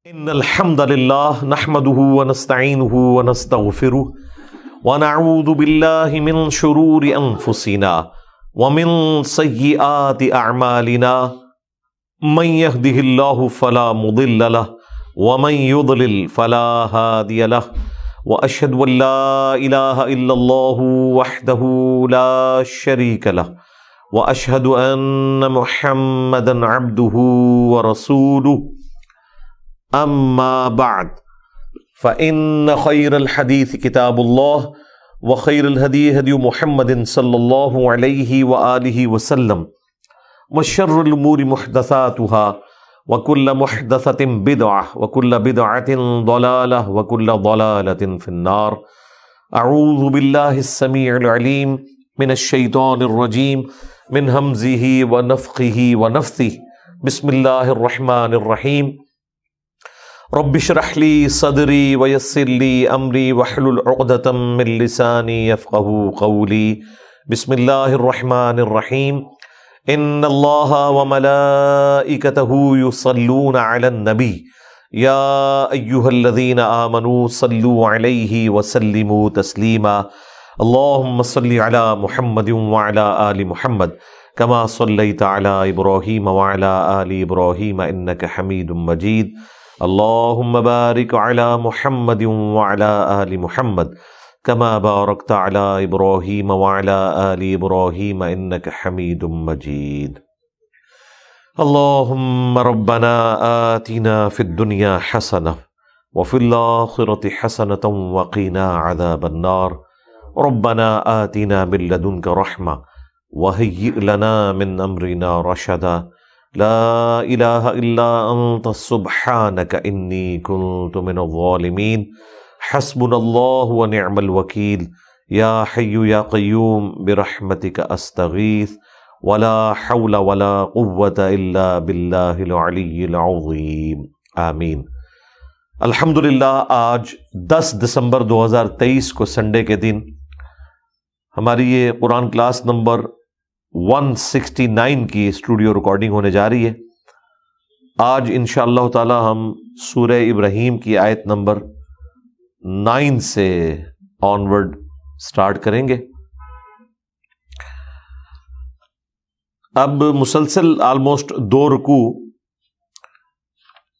ان الحمد لله نحمده ونستعينه ونستغفره ونعوذ بالله من شرور انفسنا ومن سيئات اعمالنا من يهده الله فلا مضل له ومن يضلل فلا هادي له واشهد ان لا اله الا الله وحده لا شريك له واشهد ان محمدا عبده ورسوله اما بعد فان خير الحديث كتاب الله وخير الهدي هدي محمد صلى الله عليه واله وسلم وشر الامور محدثاتها وكل محدثة بدعة وكل بدعة ضلالة وكل ضلالة في النار. اعوذ بالله السميع العليم من الشيطان الرجيم من همزه ونفخه ونفثه. بسم الله الرحمن الرحيم. رب اشرح لي صدري ويسر لي امري واحلل عقدة من لساني يفقهوا قولي. بسم الله الرحمن الرحيم. ان الله وملائكته يصلون على النبي يا ايها الذين آمنوا صلوا عليه وسلموا تسليما. اللهم صل على محمد وعلى آل محمد كما صليت على ابراهيم وعلى آل ابراهيم انك حميد مجيد. اللهم بارك على محمد وعلى آل محمد كما باركت على إبراهيم وعلى آل إبراهيم إنك حميد مجيد. اللهم ربنا آتنا في الدنيا حسنة وفي الآخرة حسنة وقنا عذاب النار. ربنا آتنا من لدنك رحمة وهيئ لنا من أمرنا رشدا. لا إله إلا أنت سبحانك إني كنت من الظالمين. حسبنا الله ونعم الوكيل. يا حي يا قيوم برحمتك أستغيث ولا حول ولا قوة إلا بالله العلي العظيم. آمین. الحمدللہ آج 10 دسمبر 2023 کو سنڈے کے دن ہماری یہ قرآن کلاس نمبر 169 کی اسٹوڈیو ریکارڈنگ ہونے جا رہی ہے. آج انشاءاللہ تعالی ہم سورہ ابراہیم کی آیت نمبر 9 سے آنورڈ سٹارٹ کریں گے. اب مسلسل آلموسٹ 2 رکوع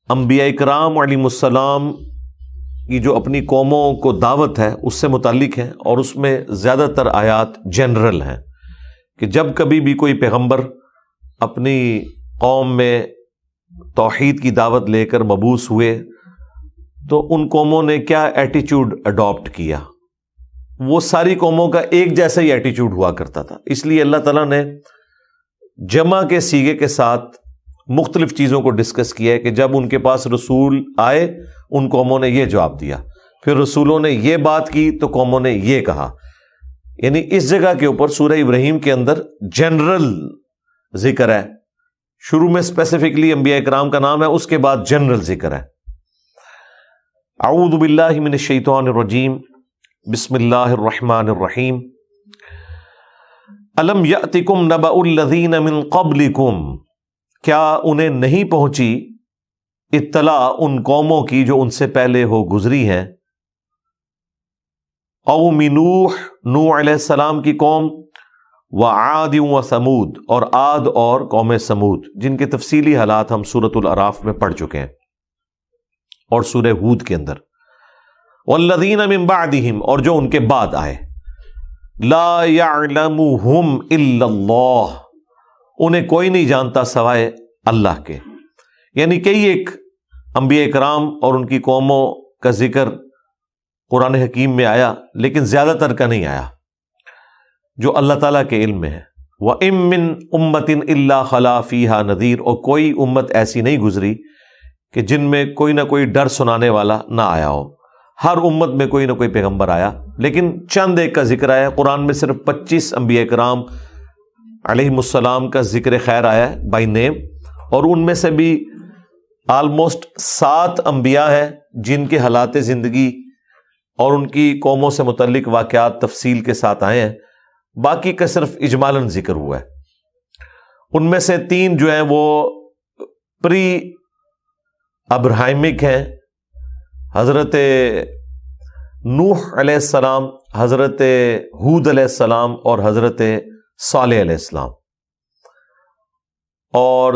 انبیاء کرام علیہم السلام کی جو اپنی قوموں کو دعوت ہے اس سے متعلق ہیں، اور اس میں زیادہ تر آیات جنرل ہیں کہ جب کبھی بھی کوئی پیغمبر اپنی قوم میں توحید کی دعوت لے کر مبعوث ہوئے تو ان قوموں نے کیا ایٹیچیوڈ اڈاپٹ کیا. وہ ساری قوموں کا ایک جیسا ہی ایٹیچیوڈ ہوا کرتا تھا. اس لیے اللہ تعالیٰ نے جمع کے صیغے کے ساتھ مختلف چیزوں کو ڈسکس کیا ہے کہ جب ان کے پاس رسول آئے ان قوموں نے یہ جواب دیا، پھر رسولوں نے یہ بات کی تو قوموں نے یہ کہا. یعنی اس جگہ کے اوپر سورہ ابراہیم کے اندر جنرل ذکر ہے. شروع میں اسپیسیفکلی انبیاء کرام کا نام ہے، اس کے بعد جنرل ذکر ہے. اعوذ باللہ من الشیطان الرجیم. بسم اللہ الرحمن الرحیم. الم یأتکم نبأ الذین من قبلکم. کیا انہیں نہیں پہنچی اطلاع ان قوموں کی جو ان سے پہلے ہو گزری ہیں. قوم نوح، نوح علیہ السلام کی قوم، وعاد و ثمود، اور عاد اور قوم ثمود، جن کے تفصیلی حالات ہم سورۃ الاعراف میں پڑھ چکے ہیں اور سورہ ہود کے اندر. والذین من بعدہم، اور جو ان کے بعد آئے. لا یعلمہم الا اللہ، انہیں کوئی نہیں جانتا سوائے اللہ کے. یعنی کئی ایک انبیاء کرام اور ان کی قوموں کا ذکر قرآن حکیم میں آیا، لیکن زیادہ تر کا نہیں آیا جو اللہ تعالیٰ کے علم میں ہے. وَإِن مِّن أُمَّةٍ إِلَّا خَلَا فِيهَا نَذِيرٌ، اور کوئی امت ایسی نہیں گزری کہ جن میں کوئی نہ کوئی ڈر سنانے والا نہ آیا ہو. ہر امت میں کوئی نہ کوئی پیغمبر آیا، لیکن چند ایک کا ذکر آیا. قرآن میں صرف 25 انبیاء کرام علیہم السلام کا ذکر خیر آیا ہے بائی نیم، اور ان میں سے بھی آلموسٹ 7 انبیاء ہیں جن کے حالات زندگی اور ان کی قوموں سے متعلق واقعات تفصیل کے ساتھ آئے ہیں. باقی کا صرف اجمالاً ذکر ہوا ہے. ان میں سے 3 جو ہیں وہ پری ابراہیمک ہیں، حضرت نوح علیہ السلام، حضرت ہود علیہ السلام اور حضرت صالح علیہ السلام، اور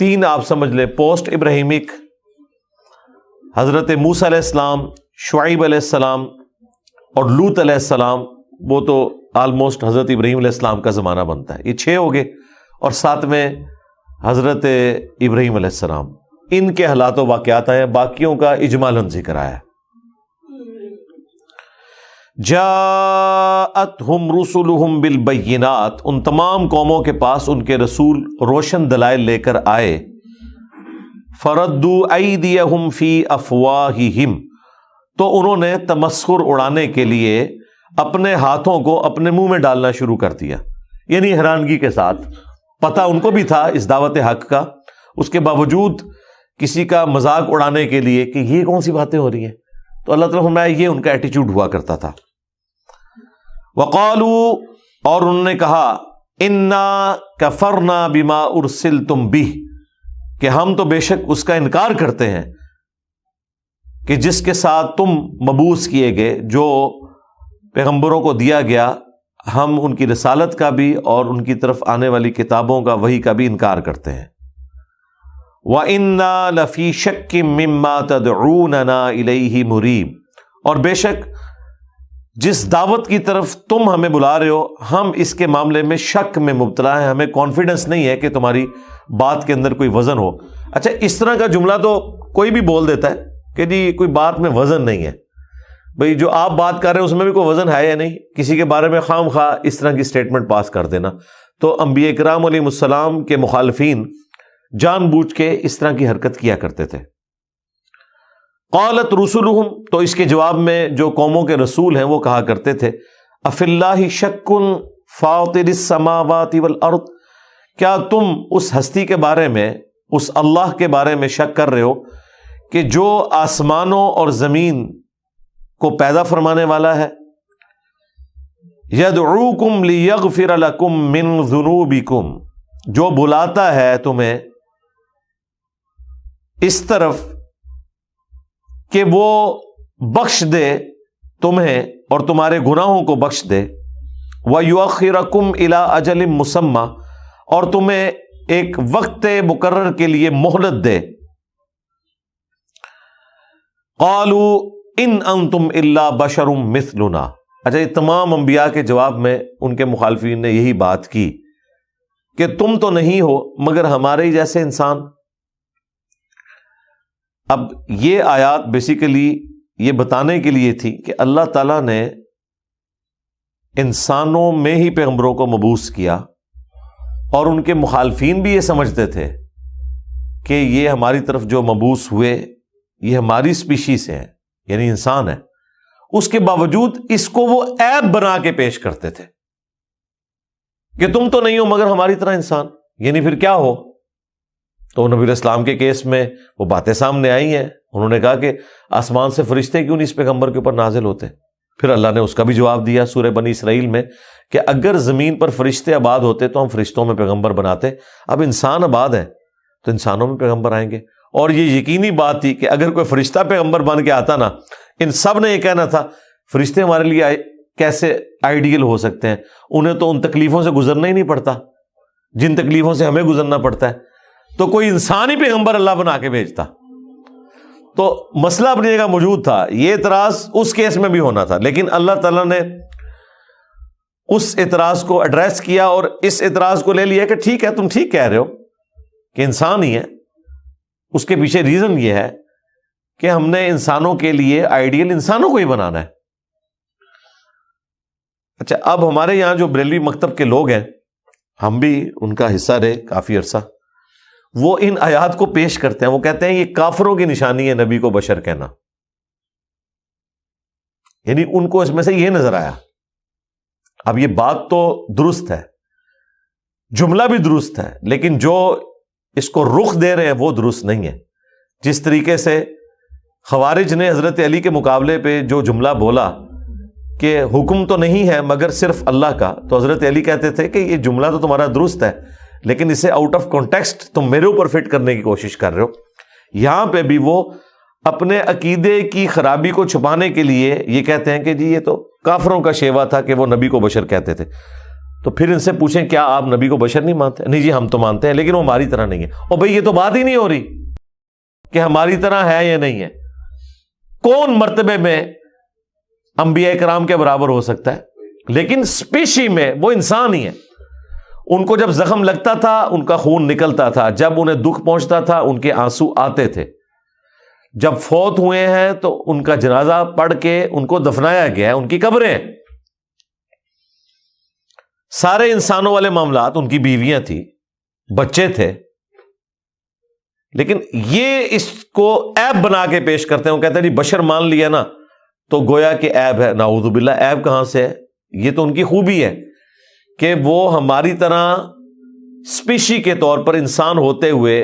3 آپ سمجھ لیں پوسٹ ابراہیمک، حضرت موسیٰ علیہ السلام، شعیب علیہ السلام اور لوط علیہ السلام، وہ تو آلموسٹ حضرت ابراہیم علیہ السلام کا زمانہ بنتا ہے، یہ 6 ہو گئے، اور 7 میں حضرت ابراہیم علیہ السلام۔ ان کے حالات و واقعات ہیں، باقیوں کا اجمالاً ذکر آیا ہے۔ جاءتہم رسلہم بالبینات، ان تمام قوموں کے پاس ان کے رسول روشن دلائل لے کر آئے۔ فردوا ایدیہم فی افواہہم، تو انہوں نے تمسخر اڑانے کے لیے اپنے ہاتھوں کو اپنے منہ میں ڈالنا شروع کر دیا، یعنی حیرانگی کے ساتھ۔ پتہ ان کو بھی تھا اس دعوت حق کا، اس کے باوجود کسی کا مذاق اڑانے کے لیے کہ یہ کون سی باتیں ہو رہی ہیں، تو اللہ تعالیٰ فرمایا یہ ان کا ایٹیچیوڈ ہوا کرتا تھا۔ وقالوا، اور انہوں نے کہا، انا کفرنا بما ارسلتم بہ، کہ ہم تو بے شک اس کا انکار کرتے ہیں کہ جس کے ساتھ تم مبعوث کیے گئے، جو پیغمبروں کو دیا گیا، ہم ان کی رسالت کا بھی اور ان کی طرف آنے والی کتابوں کا، وحی کا بھی انکار کرتے ہیں۔ وَإِنَّا لَفِي شَكٍّ مِّمَّا تَدْعُونَنَا إِلَيْهِ مُرِيبٍ، اور بے شک جس دعوت کی طرف تم ہمیں بلا رہے ہو، ہم اس کے معاملے میں شک میں مبتلا ہیں، ہمیں کانفیڈنس نہیں ہے کہ تمہاری بات کے اندر کوئی وزن ہو۔ اچھا، اس طرح کا جملہ تو کوئی بھی بول دیتا ہے کہ جی کوئی بات میں وزن نہیں ہے، بھئی جو آپ بات کر رہے ہیں اس میں بھی کوئی وزن ہے یا نہیں، کسی کے بارے میں خام خواہ اس طرح کی سٹیٹمنٹ پاس کر دینا۔ تو انبیاء کرام علیہ السلام کے مخالفین جان بوجھ کے اس طرح کی حرکت کیا کرتے تھے۔ قالت رسلہم، تو اس کے جواب میں جو قوموں کے رسول ہیں وہ کہا کرتے تھے، افی اللہ شک فاطر السماوات والارض، کیا تم اس ہستی کے بارے میں، اس اللہ کے بارے میں شک کر رہے ہو کہ جو آسمانوں اور زمین کو پیدا فرمانے والا ہے؟ یدعوکم لیغفر لکم من ذنوبکم، جو بلاتا ہے تمہیں اس طرف کہ وہ بخش دے تمہیں اور تمہارے گناہوں کو بخش دے، وَيُؤَخِّرَكُمْ إِلَىٰ أَجَلٍ مُّسَمًّى، اور تمہیں ایک وقت مقرر کے لیے مہلت دے۔ قَالُوا إِنْ أَنْتُمْ إِلَّا بَشَرٌ مِثْلُنَا، اچھا یہ تمام انبیاء کے جواب میں ان کے مخالفین نے یہی بات کی کہ تم تو نہیں ہو مگر ہمارے ہی جیسے انسان۔ اب یہ آیات بیسیکلی یہ بتانے کے لیے تھی کہ اللہ تعالیٰ نے انسانوں میں ہی پیغمبروں کو مبعوث کیا، اور ان کے مخالفین بھی یہ سمجھتے تھے کہ یہ ہماری طرف جو مبعوث ہوئے یہ ہماری اسپیشی سے ہیں، یعنی انسان ہے، اس کے باوجود اس کو وہ عیب بنا کے پیش کرتے تھے کہ تم تو نہیں ہو مگر ہماری طرح انسان، یعنی پھر کیا ہو؟ تو نبی علیہ السلام کے کیس میں وہ باتیں سامنے آئی ہیں، انہوں نے کہا کہ آسمان سے فرشتے کیوں نہیں اس پیغمبر کے اوپر نازل ہوتے؟ پھر اللہ نے اس کا بھی جواب دیا سورہ بنی اسرائیل میں کہ اگر زمین پر فرشتے آباد ہوتے تو ہم فرشتوں میں پیغمبر بناتے، اب انسان آباد ہیں تو انسانوں میں پیغمبر آئیں گے۔ اور یہ یقینی بات تھی کہ اگر کوئی فرشتہ پیغمبر بن کے آتا نا، ان سب نے یہ کہنا تھا فرشتے ہمارے لیے کیسے آئیڈیل ہو سکتے ہیں، انہیں تو ان تکلیفوں سے گزرنا ہی نہیں پڑتا جن تکلیفوں سے ہمیں گزرنا پڑتا ہے، تو کوئی انسان ہی پیغمبر اللہ بنا کے بھیجتا۔ تو مسئلہ اپنی جگہ موجود تھا، یہ اعتراض اس کیس میں بھی ہونا تھا، لیکن اللہ تعالیٰ نے اس اعتراض کو ایڈریس کیا اور اس اعتراض کو لے لیا کہ ٹھیک ہے، تم ٹھیک کہہ رہے ہو کہ انسان ہی ہے، اس کے پیچھے ریزن یہ ہے کہ ہم نے انسانوں کے لیے آئیڈیل انسانوں کو ہی بنانا ہے۔ اچھا، اب ہمارے یہاں جو بریلوی مکتب کے لوگ ہیں، ہم بھی ان کا حصہ رہے کافی عرصہ، وہ ان آیات کو پیش کرتے ہیں، وہ کہتے ہیں یہ کافروں کی نشانی ہے نبی کو بشر کہنا، یعنی ان کو اس میں سے یہ نظر آیا۔ اب یہ بات تو درست ہے، جملہ بھی درست ہے، لیکن جو اس کو رخ دے رہے ہیں وہ درست نہیں ہے۔ جس طریقے سے خوارج نے حضرت علی کے مقابلے پہ جو جملہ بولا کہ حکم تو نہیں ہے مگر صرف اللہ کا، تو حضرت علی کہتے تھے کہ یہ جملہ تو تمہارا درست ہے لیکن اسے آؤٹ آف کانٹیکسٹ تم میرے اوپر فٹ کرنے کی کوشش کر رہے ہو۔ یہاں پہ بھی وہ اپنے عقیدے کی خرابی کو چھپانے کے لیے یہ کہتے ہیں کہ جی یہ تو کافروں کا شیوا تھا کہ وہ نبی کو بشر کہتے تھے. تو پھر ان سے پوچھیں کیا آپ نبی کو بشر نہیں مانتے؟ نہیں جی ہم تو مانتے ہیں لیکن وہ ہماری طرح نہیں ہے. اور بھئی یہ تو بات ہی نہیں ہو رہی کہ ہماری طرح ہے یا نہیں ہے. کون مرتبے میں انبیاء کرام کے برابر ہو سکتا ہے؟ لیکن اسپیشی میں وہ انسان ہی ہے. ان کو جب زخم لگتا تھا ان کا خون نکلتا تھا، جب انہیں دکھ پہنچتا تھا ان کے آنسو آتے تھے. جب فوت ہوئے ہیں تو ان کا جنازہ پڑھ کے ان کو دفنایا گیا ہے، ان کی قبریں. سارے انسانوں والے معاملات، ان کی بیویاں تھیں، بچے تھے، لیکن یہ اس کو عیب بنا کے پیش کرتے ہیں. وہ کہتے ہیں جی بشر مان لیا نا تو گویا کہ عیب ہے. نعوذ باللہ، عیب کہاں سے ہے؟ یہ تو ان کی خوبی ہے کہ وہ ہماری طرح اسپیشی کے طور پر انسان ہوتے ہوئے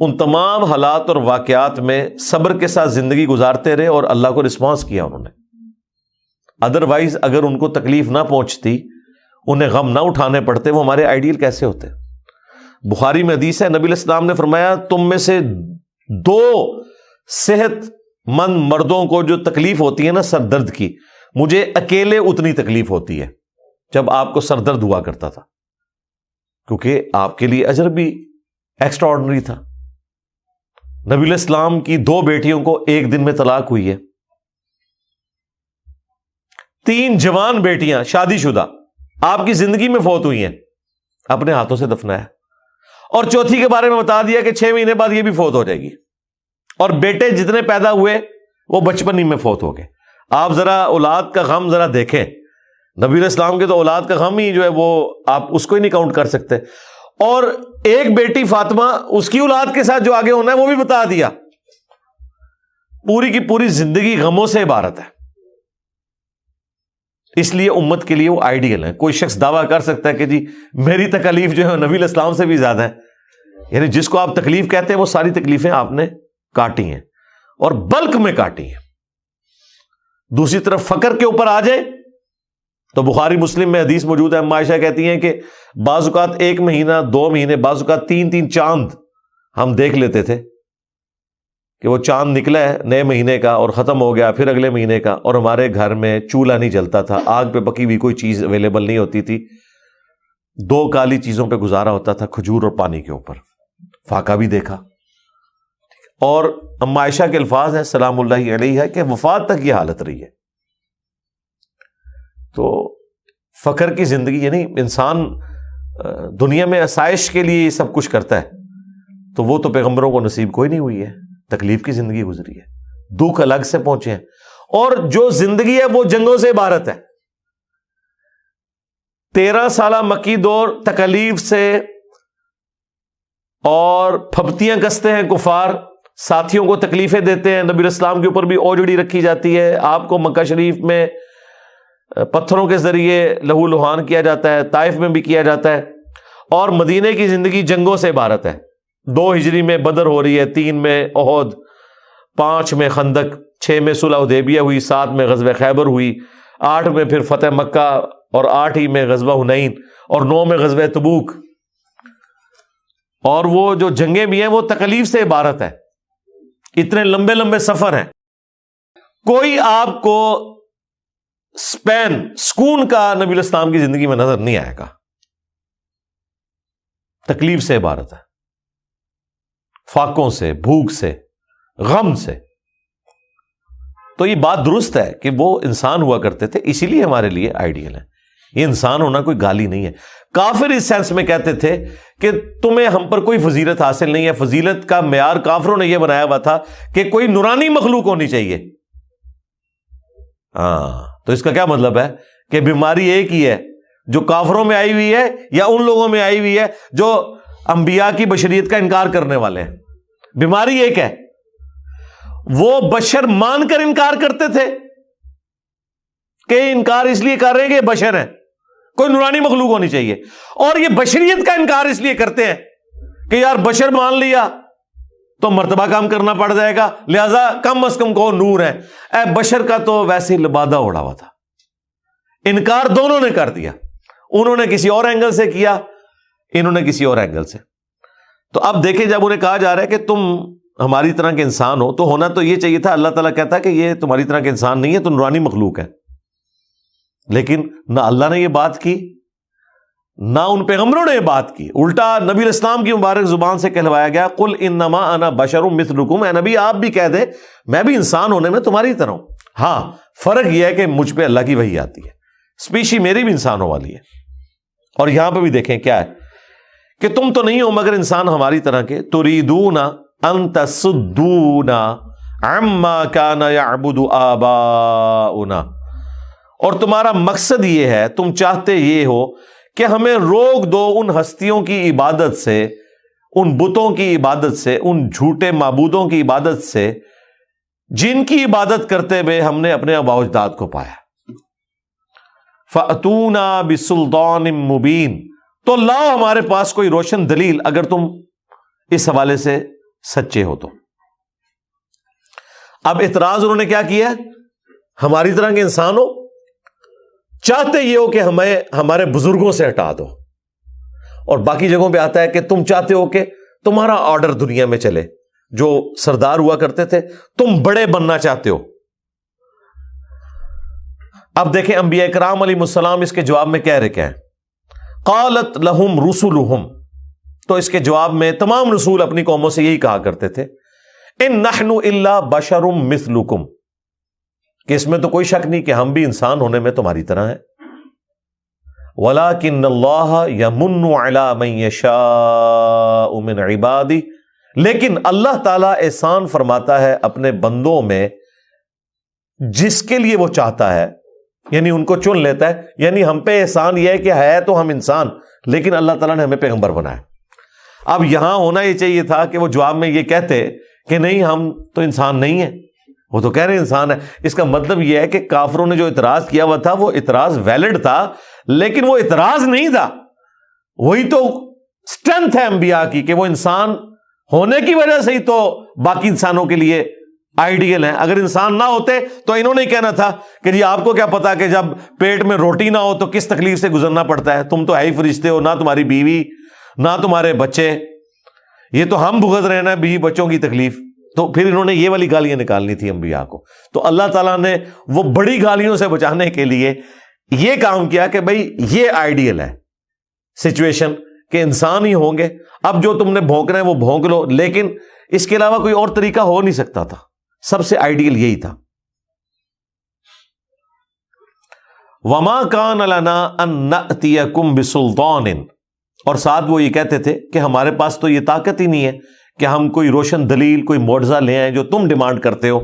ان تمام حالات اور واقعات میں صبر کے ساتھ زندگی گزارتے رہے اور اللہ کو رسپانس کیا انہوں نے. ادروائز اگر ان کو تکلیف نہ پہنچتی، انہیں غم نہ اٹھانے پڑتے، وہ ہمارے آئیڈیل کیسے ہوتے؟ بخاری میں حدیث ہے، نبی علیہ السلام نے فرمایا تم میں سے 2 صحت مند مردوں کو جو تکلیف ہوتی ہے نا سر درد کی، مجھے اکیلے اتنی تکلیف ہوتی ہے جب آپ کو سر درد ہوا کرتا تھا، کیونکہ آپ کے لیے اجر بھی ایکسٹرا آرڈنری تھا. نبی علیہ السلام کی 2 بیٹیوں کو ایک دن میں طلاق ہوئی ہے. 3 جوان بیٹیاں شادی شدہ آپ کی زندگی میں فوت ہوئی ہیں، اپنے ہاتھوں سے دفنایا. اور چوتھی کے بارے میں بتا دیا کہ 6 مہینے بعد یہ بھی فوت ہو جائے گی. اور بیٹے جتنے پیدا ہوئے وہ بچپن ہی میں فوت ہو گئے. آپ ذرا اولاد کا غم ذرا دیکھیں. نبی علیہ السلام کے تو اولاد کا غم ہی جو ہے وہ آپ اس کو ہی نہیں کاؤنٹ کر سکتے. اور ایک بیٹی فاطمہ، اس کی اولاد کے ساتھ جو آگے ہونا ہے وہ بھی بتا دیا. پوری کی پوری زندگی غموں سے عبارت ہے. اس لیے امت کے لیے وہ آئیڈیل ہے. کوئی شخص دعویٰ کر سکتا ہے کہ جی میری تکلیف جو ہے نبی علیہ السلام سے بھی زیادہ ہے، یعنی جس کو آپ تکلیف کہتے ہیں وہ ساری تکلیفیں آپ نے کاٹی ہیں اور بلک میں کاٹی ہیں. دوسری طرف فقر کے اوپر آ جائے تو بخاری مسلم میں حدیث موجود ہے، اما عائشہ کہتی ہیں کہ بعض اوقات 1 مہینہ 2 مہینے بعض اوقات 3 چاند ہم دیکھ لیتے تھے کہ وہ چاند نکلا ہے نئے مہینے کا اور ختم ہو گیا، پھر اگلے مہینے کا، اور ہمارے گھر میں چولہا نہیں جلتا تھا، آگ پہ پکی ہوئی کوئی چیز اویلیبل نہیں ہوتی تھی. 2 کالی چیزوں پہ گزارا ہوتا تھا، کھجور اور پانی کے اوپر. فاقہ بھی دیکھا. اور اما عائشہ کے الفاظ ہیں سلام اللہ علیہ کہ وفات تک یہ حالت رہی ہے. تو فقر کی زندگی، یعنی انسان دنیا میں آسائش کے لیے یہ سب کچھ کرتا ہے، تو وہ تو پیغمبروں کو نصیب کوئی نہیں ہوئی ہے. تکلیف کی زندگی گزری ہے، دکھ الگ سے پہنچے ہیں. اور جو زندگی ہے وہ جنگوں سے عبارت ہے. 13 سالہ مکی دور تکلیف سے اور پھپتیاں کستے ہیں کفار، ساتھیوں کو تکلیفیں دیتے ہیں. نبی علیہ السلام کے اوپر بھی اوجڑی رکھی جاتی ہے. آپ کو مکہ شریف میں پتھروں کے ذریعے لہو لہان کیا جاتا ہے، طائف میں بھی کیا جاتا ہے. اور مدینے کی زندگی جنگوں سے عبارت ہے. 2 ہجری میں بدر ہو رہی ہے، 3 میں احد، 5 میں خندق، 6 میں صلح حدیبیہ ہوئی، 7 میں غزوہ خیبر ہوئی، 8 میں پھر فتح مکہ، اور 8 ہی میں غزوہ حنین، اور 9 میں غزوہ تبوک. اور وہ جو جنگیں بھی ہیں وہ تکلیف سے عبارت ہے. اتنے لمبے لمبے سفر ہیں. کوئی آپ کو سکون کا نبی علیہ السلام کی زندگی میں نظر نہیں آئے گا. تکلیف سے عبارت ہے، فاقوں سے، بھوک سے، غم سے. تو یہ بات درست ہے کہ وہ انسان ہوا کرتے تھے، اسی لیے ہمارے لیے آئیڈیل ہے. یہ انسان ہونا کوئی گالی نہیں ہے. کافر اس سینس میں کہتے تھے کہ تمہیں ہم پر کوئی فضیلت حاصل نہیں ہے. فضیلت کا معیار کافروں نے یہ بنایا ہوا تھا کہ کوئی نورانی مخلوق ہونی چاہیے. تو اس کا کیا مطلب ہے کہ بیماری ایک ہی ہے جو کافروں میں آئی ہوئی ہے یا ان لوگوں میں آئی ہوئی ہے جو انبیاء کی بشریت کا انکار کرنے والے ہیں. بیماری ایک ہے. وہ بشر مان کر انکار کرتے تھے کہ انکار اس لیے کر رہے ہیں کہ بشر ہیں، کوئی نورانی مخلوق ہونی چاہیے. اور یہ بشریت کا انکار اس لیے کرتے ہیں کہ یار بشر مان لیا تو مرتبہ کام کرنا پڑ جائے گا، لہذا کم از کم کو نور ہے. اے بشر کا تو ویسے ہی لبادہ اڑا ہوا تھا. انکار دونوں نے کر دیا. انہوں نے کسی اور اینگل سے کیا، انہوں نے کسی اور اینگل سے. تو اب دیکھیں جب انہیں کہا جا رہا ہے کہ تم ہماری طرح کے انسان ہو تو ہونا تو یہ چاہیے تھا، اللہ تعالیٰ کہتا کہ یہ تمہاری طرح کے انسان نہیں ہے، تو نورانی مخلوق ہے. لیکن نہ اللہ نے یہ بات کی، نہ ان پیغمبروں نے یہ بات کی. الٹا نبی علیہ السلام کی مبارک زبان سے کہلوایا گیا قل انما انا بشر مثلکم، اے نبی آپ بھی کہہ دیں میں بھی انسان ہونے میں تمہاری طرح ہوں. ہاں فرق یہ ہے کہ مجھ پہ اللہ کی وحی آتی ہے، اسپیشی میری بھی انسانوں والی ہے. اور یہاں پہ بھی دیکھیں کیا ہے کہ تم تو نہیں ہو مگر انسان ہماری طرح کے. تریدون ان تصدونا عما کان یعبد آباؤنا، اور تمہارا مقصد یہ ہے، تم چاہتے یہ ہو کہ ہمیں روک دو ان ہستیوں کی عبادت سے، ان بتوں کی عبادت سے، ان جھوٹے معبودوں کی عبادت سے جن کی عبادت کرتے ہوئے ہم نے اپنے آباء و اجداد کو پایا. فَأْتُونَا بِسُلْطَانٍ مُبِينٍ، تو لاؤ ہمارے پاس کوئی روشن دلیل اگر تم اس حوالے سے سچے ہو تو. اب اعتراض انہوں نے کیا کیا؟ ہماری طرح کے انسان ہو، چاہتے یہ ہو کہ ہمیں ہمارے بزرگوں سے ہٹا دو، اور باقی جگہوں پہ آتا ہے کہ تم چاہتے ہو کہ تمہارا آرڈر دنیا میں چلے، جو سردار ہوا کرتے تھے تم بڑے بننا چاہتے ہو. اب دیکھیں انبیاء کرام علیہ السلام اس کے جواب میں کہہ رہے ہیں قالت لہم رسلہم، تو اس کے جواب میں تمام رسول اپنی قوموں سے یہی کہا کرتے تھے ان نحن الا بشر مثلکم، کہ اس میں تو کوئی شک نہیں کہ ہم بھی انسان ہونے میں تمہاری طرح ہیں. وَلَٰكِنَّ اللَّهَ يَمُنُّ عَلَىٰ مَن يَشَاءُ مِنْ عِبَادِهِ، لیکن اللہ تعالیٰ احسان فرماتا ہے اپنے بندوں میں جس کے لیے وہ چاہتا ہے، یعنی ان کو چن لیتا ہے. یعنی ہم پہ احسان یہ ہے کہ ہے تو ہم انسان، لیکن اللہ تعالیٰ نے ہمیں پیغمبر بنایا. اب یہاں ہونا یہ چاہیے تھا کہ وہ جواب میں یہ کہتے کہ نہیں ہم تو انسان نہیں ہیں، وہ تو کہہ رہے انسان ہے. اس کا مطلب یہ ہے کہ کافروں نے جو اعتراض کیا ہوا تھا وہ اعتراض ویلڈ تھا، لیکن وہ اعتراض نہیں تھا. وہی تو اسٹرینتھ ہے انبیاء کی کہ وہ انسان ہونے کی وجہ سے ہی تو باقی انسانوں کے لیے آئیڈیل ہیں. اگر انسان نہ ہوتے تو انہوں نے کہنا تھا کہ جی آپ کو کیا پتا کہ جب پیٹ میں روٹی نہ ہو تو کس تکلیف سے گزرنا پڑتا ہے، تم تو ہے ہی فرشتے ہو، نہ تمہاری بیوی نہ تمہارے بچے، یہ تو ہم بھگت رہے ہیں بیوی بچوں کی تکلیف. تو پھر انہوں نے یہ والی گالیاں نکالنی تھی انبیاء کو. تو اللہ تعالیٰ نے وہ بڑی گالیوں سے بچانے کے لیے یہ کام کیا کہ بھئی یہ آئیڈیل ہے سچویشن کہ انسان ہی ہوں گے. اب جو تم نے بھونکنا ہے وہ بھونک لو، لیکن اس کے علاوہ کوئی اور طریقہ ہو نہیں سکتا تھا. سب سے آئیڈیل یہی تھا. وَمَا كَانَ لَنَا أَن نَأْتِيَكُمْ بِسُلْطَانٍ، اور ساتھ وہ یہ کہتے تھے کہ ہمارے پاس تو یہ طاقت ہی نہیں ہے کہ ہم کوئی روشن دلیل، کوئی معجزہ لے آئیں جو تم ڈیمانڈ کرتے ہو.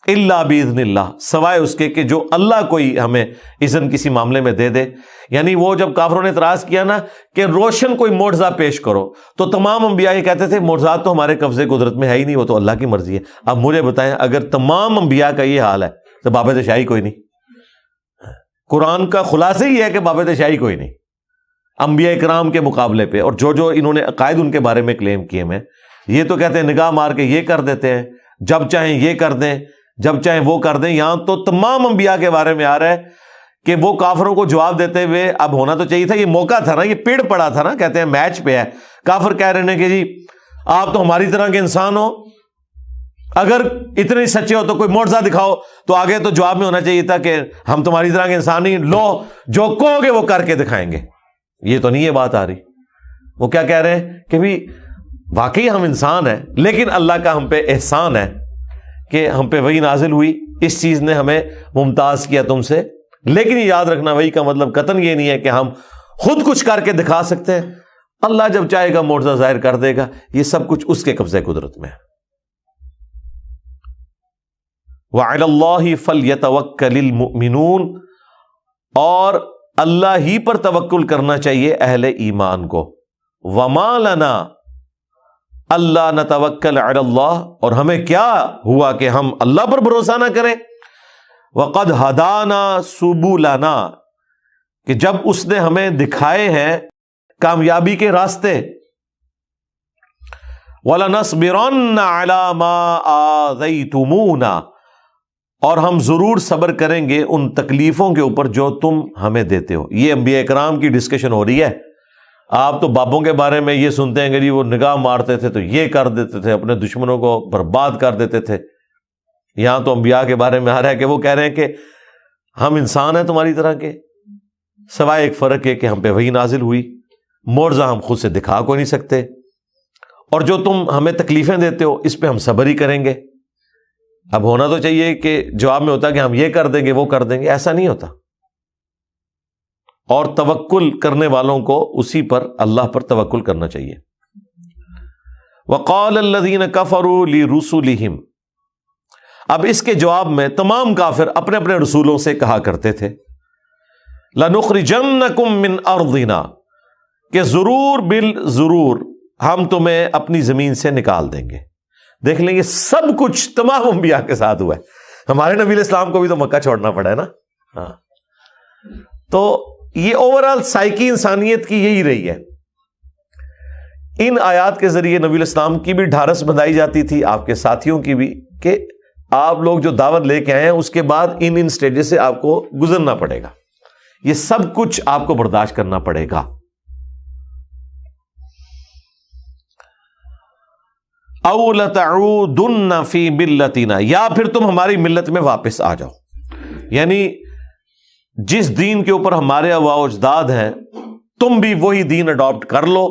الا باذن اللہ، سوائے اس کے کہ جو اللہ کوئی ہمیں اذن کسی معاملے میں دے دے. یعنی وہ جب کافروں نے اعتراض کیا نا کہ روشن کوئی معجزہ پیش کرو، تو تمام انبیاء یہ کہتے تھے معجزات تو ہمارے قبضے قدرت میں ہے ہی نہیں، وہ تو اللہ کی مرضی ہے. اب مجھے بتائیں اگر تمام انبیاء کا یہ حال ہے تو بابت شاہی کوئی نہیں. قرآن کا خلاصہ ہی ہے کہ بابت شاہی کوئی نہیں انبیاء کرام کے مقابلے پہ. اور جو انہوں نے عقائد ان کے بارے میں کلیم کیے ہیں، یہ تو کہتے ہیں نگاہ مار کے یہ کر دیتے ہیں، جب چاہیں یہ کر دیں، جب چاہیں وہ کر دیں. یہاں تو تمام انبیاء کے بارے میں آ رہا ہے کہ وہ کافروں کو جواب دیتے ہوئے، اب ہونا تو چاہیے تھا، یہ موقع تھا نا، یہ پیڑ پڑا تھا نا، کہتے ہیں میچ پہ ہے. کافر کہہ رہے ہیں کہ جی آپ تو ہماری طرح کے انسان ہو، اگر اتنے سچے ہو تو کوئی معجزہ دکھاؤ. تو آگے تو جواب میں ہونا چاہیے تھا کہ ہم تمہاری طرح کے انسان نہیں، لو جو کہو گے وہ کر کے دکھائیں گے. یہ تو نہیں یہ بات آ رہی. وہ کیا کہہ رہے ہیں کہ بھی واقعی ہم انسان ہیں، لیکن اللہ کا ہم پہ احسان ہے کہ ہم پہ وحی نازل ہوئی، اس چیز نے ہمیں ممتاز کیا تم سے. لیکن یہ یاد رکھنا وحی کا مطلب قطعاً یہ نہیں ہے کہ ہم خود کچھ کر کے دکھا سکتے ہیں. اللہ جب چاہے گا معجزہ ظاہر کر دے گا، یہ سب کچھ اس کے قبضے قدرت میں ہے. وَعَلَى اللَّهِ فَلْيَتَوَكَّلِ الْمُؤْمِنُونَ، اور اللہ ہی پر توکل کرنا چاہیے اہل ایمان کو. وَمَا لَنَا أَلَّا نَتَوَكَّلَ عَلَى اللَّهِ، اور ہمیں کیا ہوا کہ ہم اللہ پر بھروسہ نہ کریں. وَقَدْ هَدَانَا سُبُلَنَا، کہ جب اس نے ہمیں دکھائے ہیں کامیابی کے راستے. وَلَنَصْبِرَنَّ عَلَى مَا آذَيْتُمُونَا، اور ہم ضرور صبر کریں گے ان تکلیفوں کے اوپر جو تم ہمیں دیتے ہو. یہ انبیاء کرام کی ڈسکشن ہو رہی ہے. آپ تو باپوں کے بارے میں یہ سنتے ہیں کہ جی وہ نگاہ مارتے تھے تو یہ کر دیتے تھے، اپنے دشمنوں کو برباد کر دیتے تھے۔ یہاں تو انبیاء کے بارے میں آ رہا ہے کہ وہ کہہ رہے ہیں کہ ہم انسان ہیں تمہاری طرح کے، سوائے ایک فرق ہے کہ ہم پہ وحی نازل ہوئی، معجزہ ہم خود سے دکھا کوئی نہیں سکتے، اور جو تم ہمیں تکلیفیں دیتے ہو اس پہ ہم صبر ہی کریں گے۔ اب ہونا تو چاہیے کہ جواب میں ہوتا کہ ہم یہ کر دیں گے وہ کر دیں گے، ایسا نہیں ہوتا۔ اور توکل کرنے والوں کو اسی پر، اللہ پر توکل کرنا چاہیے۔ وقال الذین کفروا لرسلہم، اب اس کے جواب میں تمام کافر اپنے اپنے رسولوں سے کہا کرتے تھے لَنُخْرِجَنَّكُم مِّنْ أَرْضِنَا، کہ ضرور بالضرور ہم تمہیں اپنی زمین سے نکال دیں گے۔ دیکھ لیں، یہ سب کچھ تمام انبیاء کے ساتھ ہوا ہے۔ ہمارے نبی علیہ السلام کو بھی تو مکہ چھوڑنا پڑا ہے نا۔ ہاں، تو یہ اوورآل سائیکی انسانیت کی یہی رہی ہے۔ ان آیات کے ذریعے نبی علیہ السلام کی بھی ڈھارس بندھائی جاتی تھی، آپ کے ساتھیوں کی بھی، کہ آپ لوگ جو دعوت لے کے آئے ہیں اس کے بعد ان سٹیجز سے آپ کو گزرنا پڑے گا، یہ سب کچھ آپ کو برداشت کرنا پڑے گا۔ او لتعودن فی ملتنا، یا پھر تم ہماری ملت میں واپس آ جاؤ، یعنی جس دین کے اوپر ہمارے آباء و اجداد ہیں تم بھی وہی دین اڈاپٹ کر لو۔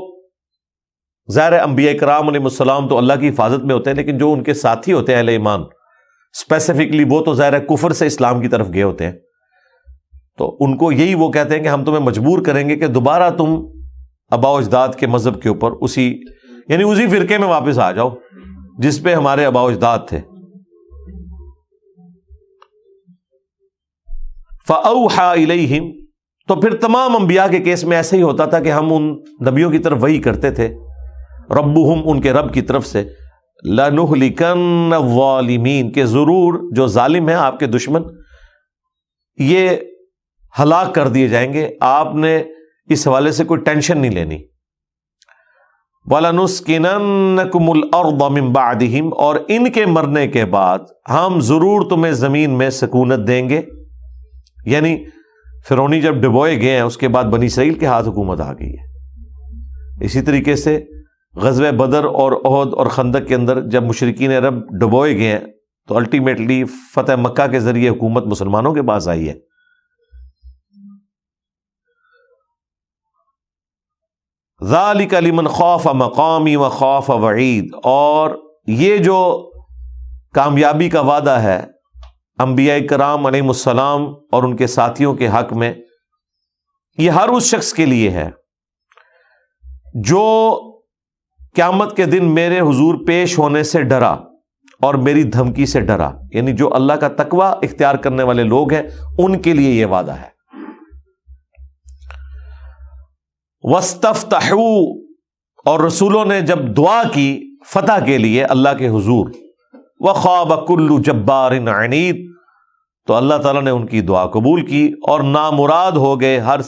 ظاہر انبیاء کرام علیہ السلام تو اللہ کی حفاظت میں ہوتے ہیں، لیکن جو ان کے ساتھی ہوتے ہیں اہل ایمان اسپیسیفکلی، وہ تو ظاہر کفر سے اسلام کی طرف گئے ہوتے ہیں، تو ان کو یہی وہ کہتے ہیں کہ ہم تمہیں مجبور کریں گے کہ دوبارہ تم آباء و اجداد کے مذہب کے اوپر یعنی اسی فرقے میں واپس آ جاؤ جس پہ ہمارے آباء و اجداد تھے۔ فَأَوْحَى إِلَيْهِمْ، تو پھر تمام انبیاء کے کیس میں ایسا ہی ہوتا تھا کہ ہم ان نبیوں کی طرف وحی کرتے تھے، ربہم، ان کے رب کی طرف سے، لَنُهْلِكَنَّ الظَّالِمِينَ، کہ ضرور جو ظالم ہیں آپ کے دشمن یہ ہلاک کر دیے جائیں گے، آپ نے اس حوالے سے کوئی ٹینشن نہیں لینی۔ وَلَنُسْكِنَنَّكُمُ الْأَرْضَ مِن بَعْدِهِمْ، اور ان کے مرنے کے بعد ہم ضرور تمہیں زمین میں سکونت دیں گے۔ یعنی فرعونی جب ڈبوئے گئے ہیں اس کے بعد بنی اسرائیل کے ہاتھ حکومت آ گئی ہے۔ اسی طریقے سے غزوہ بدر اور احد اور خندق کے اندر جب مشرکین عرب ڈبوئے گئے ہیں تو الٹیمیٹلی فتح مکہ کے ذریعے حکومت مسلمانوں کے پاس آئی ہے۔ ذَلِكَ لِمَنْ خَافَ مَقَامِي وَخَافَ وَعِيدِ، اور یہ جو کامیابی کا وعدہ ہے انبیاء کرام علیہ السلام اور ان کے ساتھیوں کے حق میں، یہ ہر اس شخص کے لیے ہے جو قیامت کے دن میرے حضور پیش ہونے سے ڈرا اور میری دھمکی سے ڈرا، یعنی جو اللہ کا تقوی اختیار کرنے والے لوگ ہیں ان کے لیے یہ وعدہ ہے۔ وَاسْتَفْتَحُوا، اور رسولوں نے جب دعا کی فتح کے لیے اللہ کے حضور، وَخَابَ كُلُّ جَبَّارٍ عَنِيدٍ، تو اللہ تعالیٰ نے ان کی دعا قبول کی اور نامراد ہو گئے ہر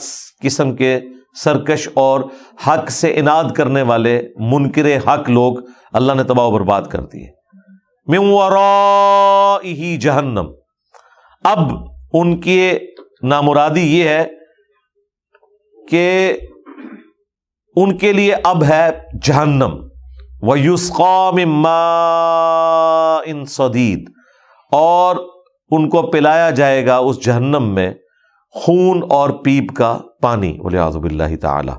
قسم کے سرکش اور حق سے اناد کرنے والے منکر حق لوگ، اللہ نے تباہ و برباد کر دیے۔ مِن وَرَائِهِ جہنم، اب ان کی نامرادی یہ ہے کہ ان کے لیے اب ہے جہنم، وَيُسْقَى مِن مَّاءٍ صَدِيدٍ، اور ان کو پلایا جائے گا اس جہنم میں خون اور پیپ کا پانی، والعیاذ باللہ تعالی۔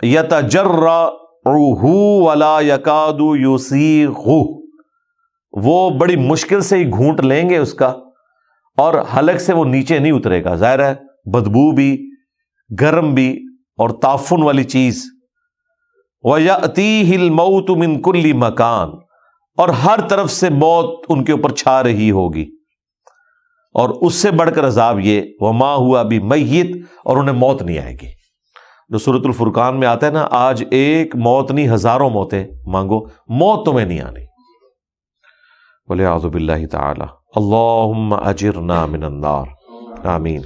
یتجرعہ ولا یکاد یسیغہ، وہ بڑی مشکل سے ہی گھونٹ لیں گے اس کا، اور حلق سے وہ نیچے نہیں اترے گا، ظاہر ہے بدبو بھی، گرم بھی اور تعفن والی چیز۔ وَيَأْتِيهِ الْمَوْتُ مِنْ كُلِّ مَكَانٍ، اور ہر طرف سے موت ان کے اوپر چھا رہی ہوگی، اور اس سے بڑھ کر عذاب یہ وَمَا هُوَ بِمَيِّتٍ، اور انہیں موت نہیں آئے گی۔ جو سورۃ الفرقان میں آتا ہے نا، آج ایک موت نہیں ہزاروں موتیں مانگو، موت تمہیں نہیں آنی۔ والعیاذ باللہ تعالی، اللہم اجرنا من النار، آمین۔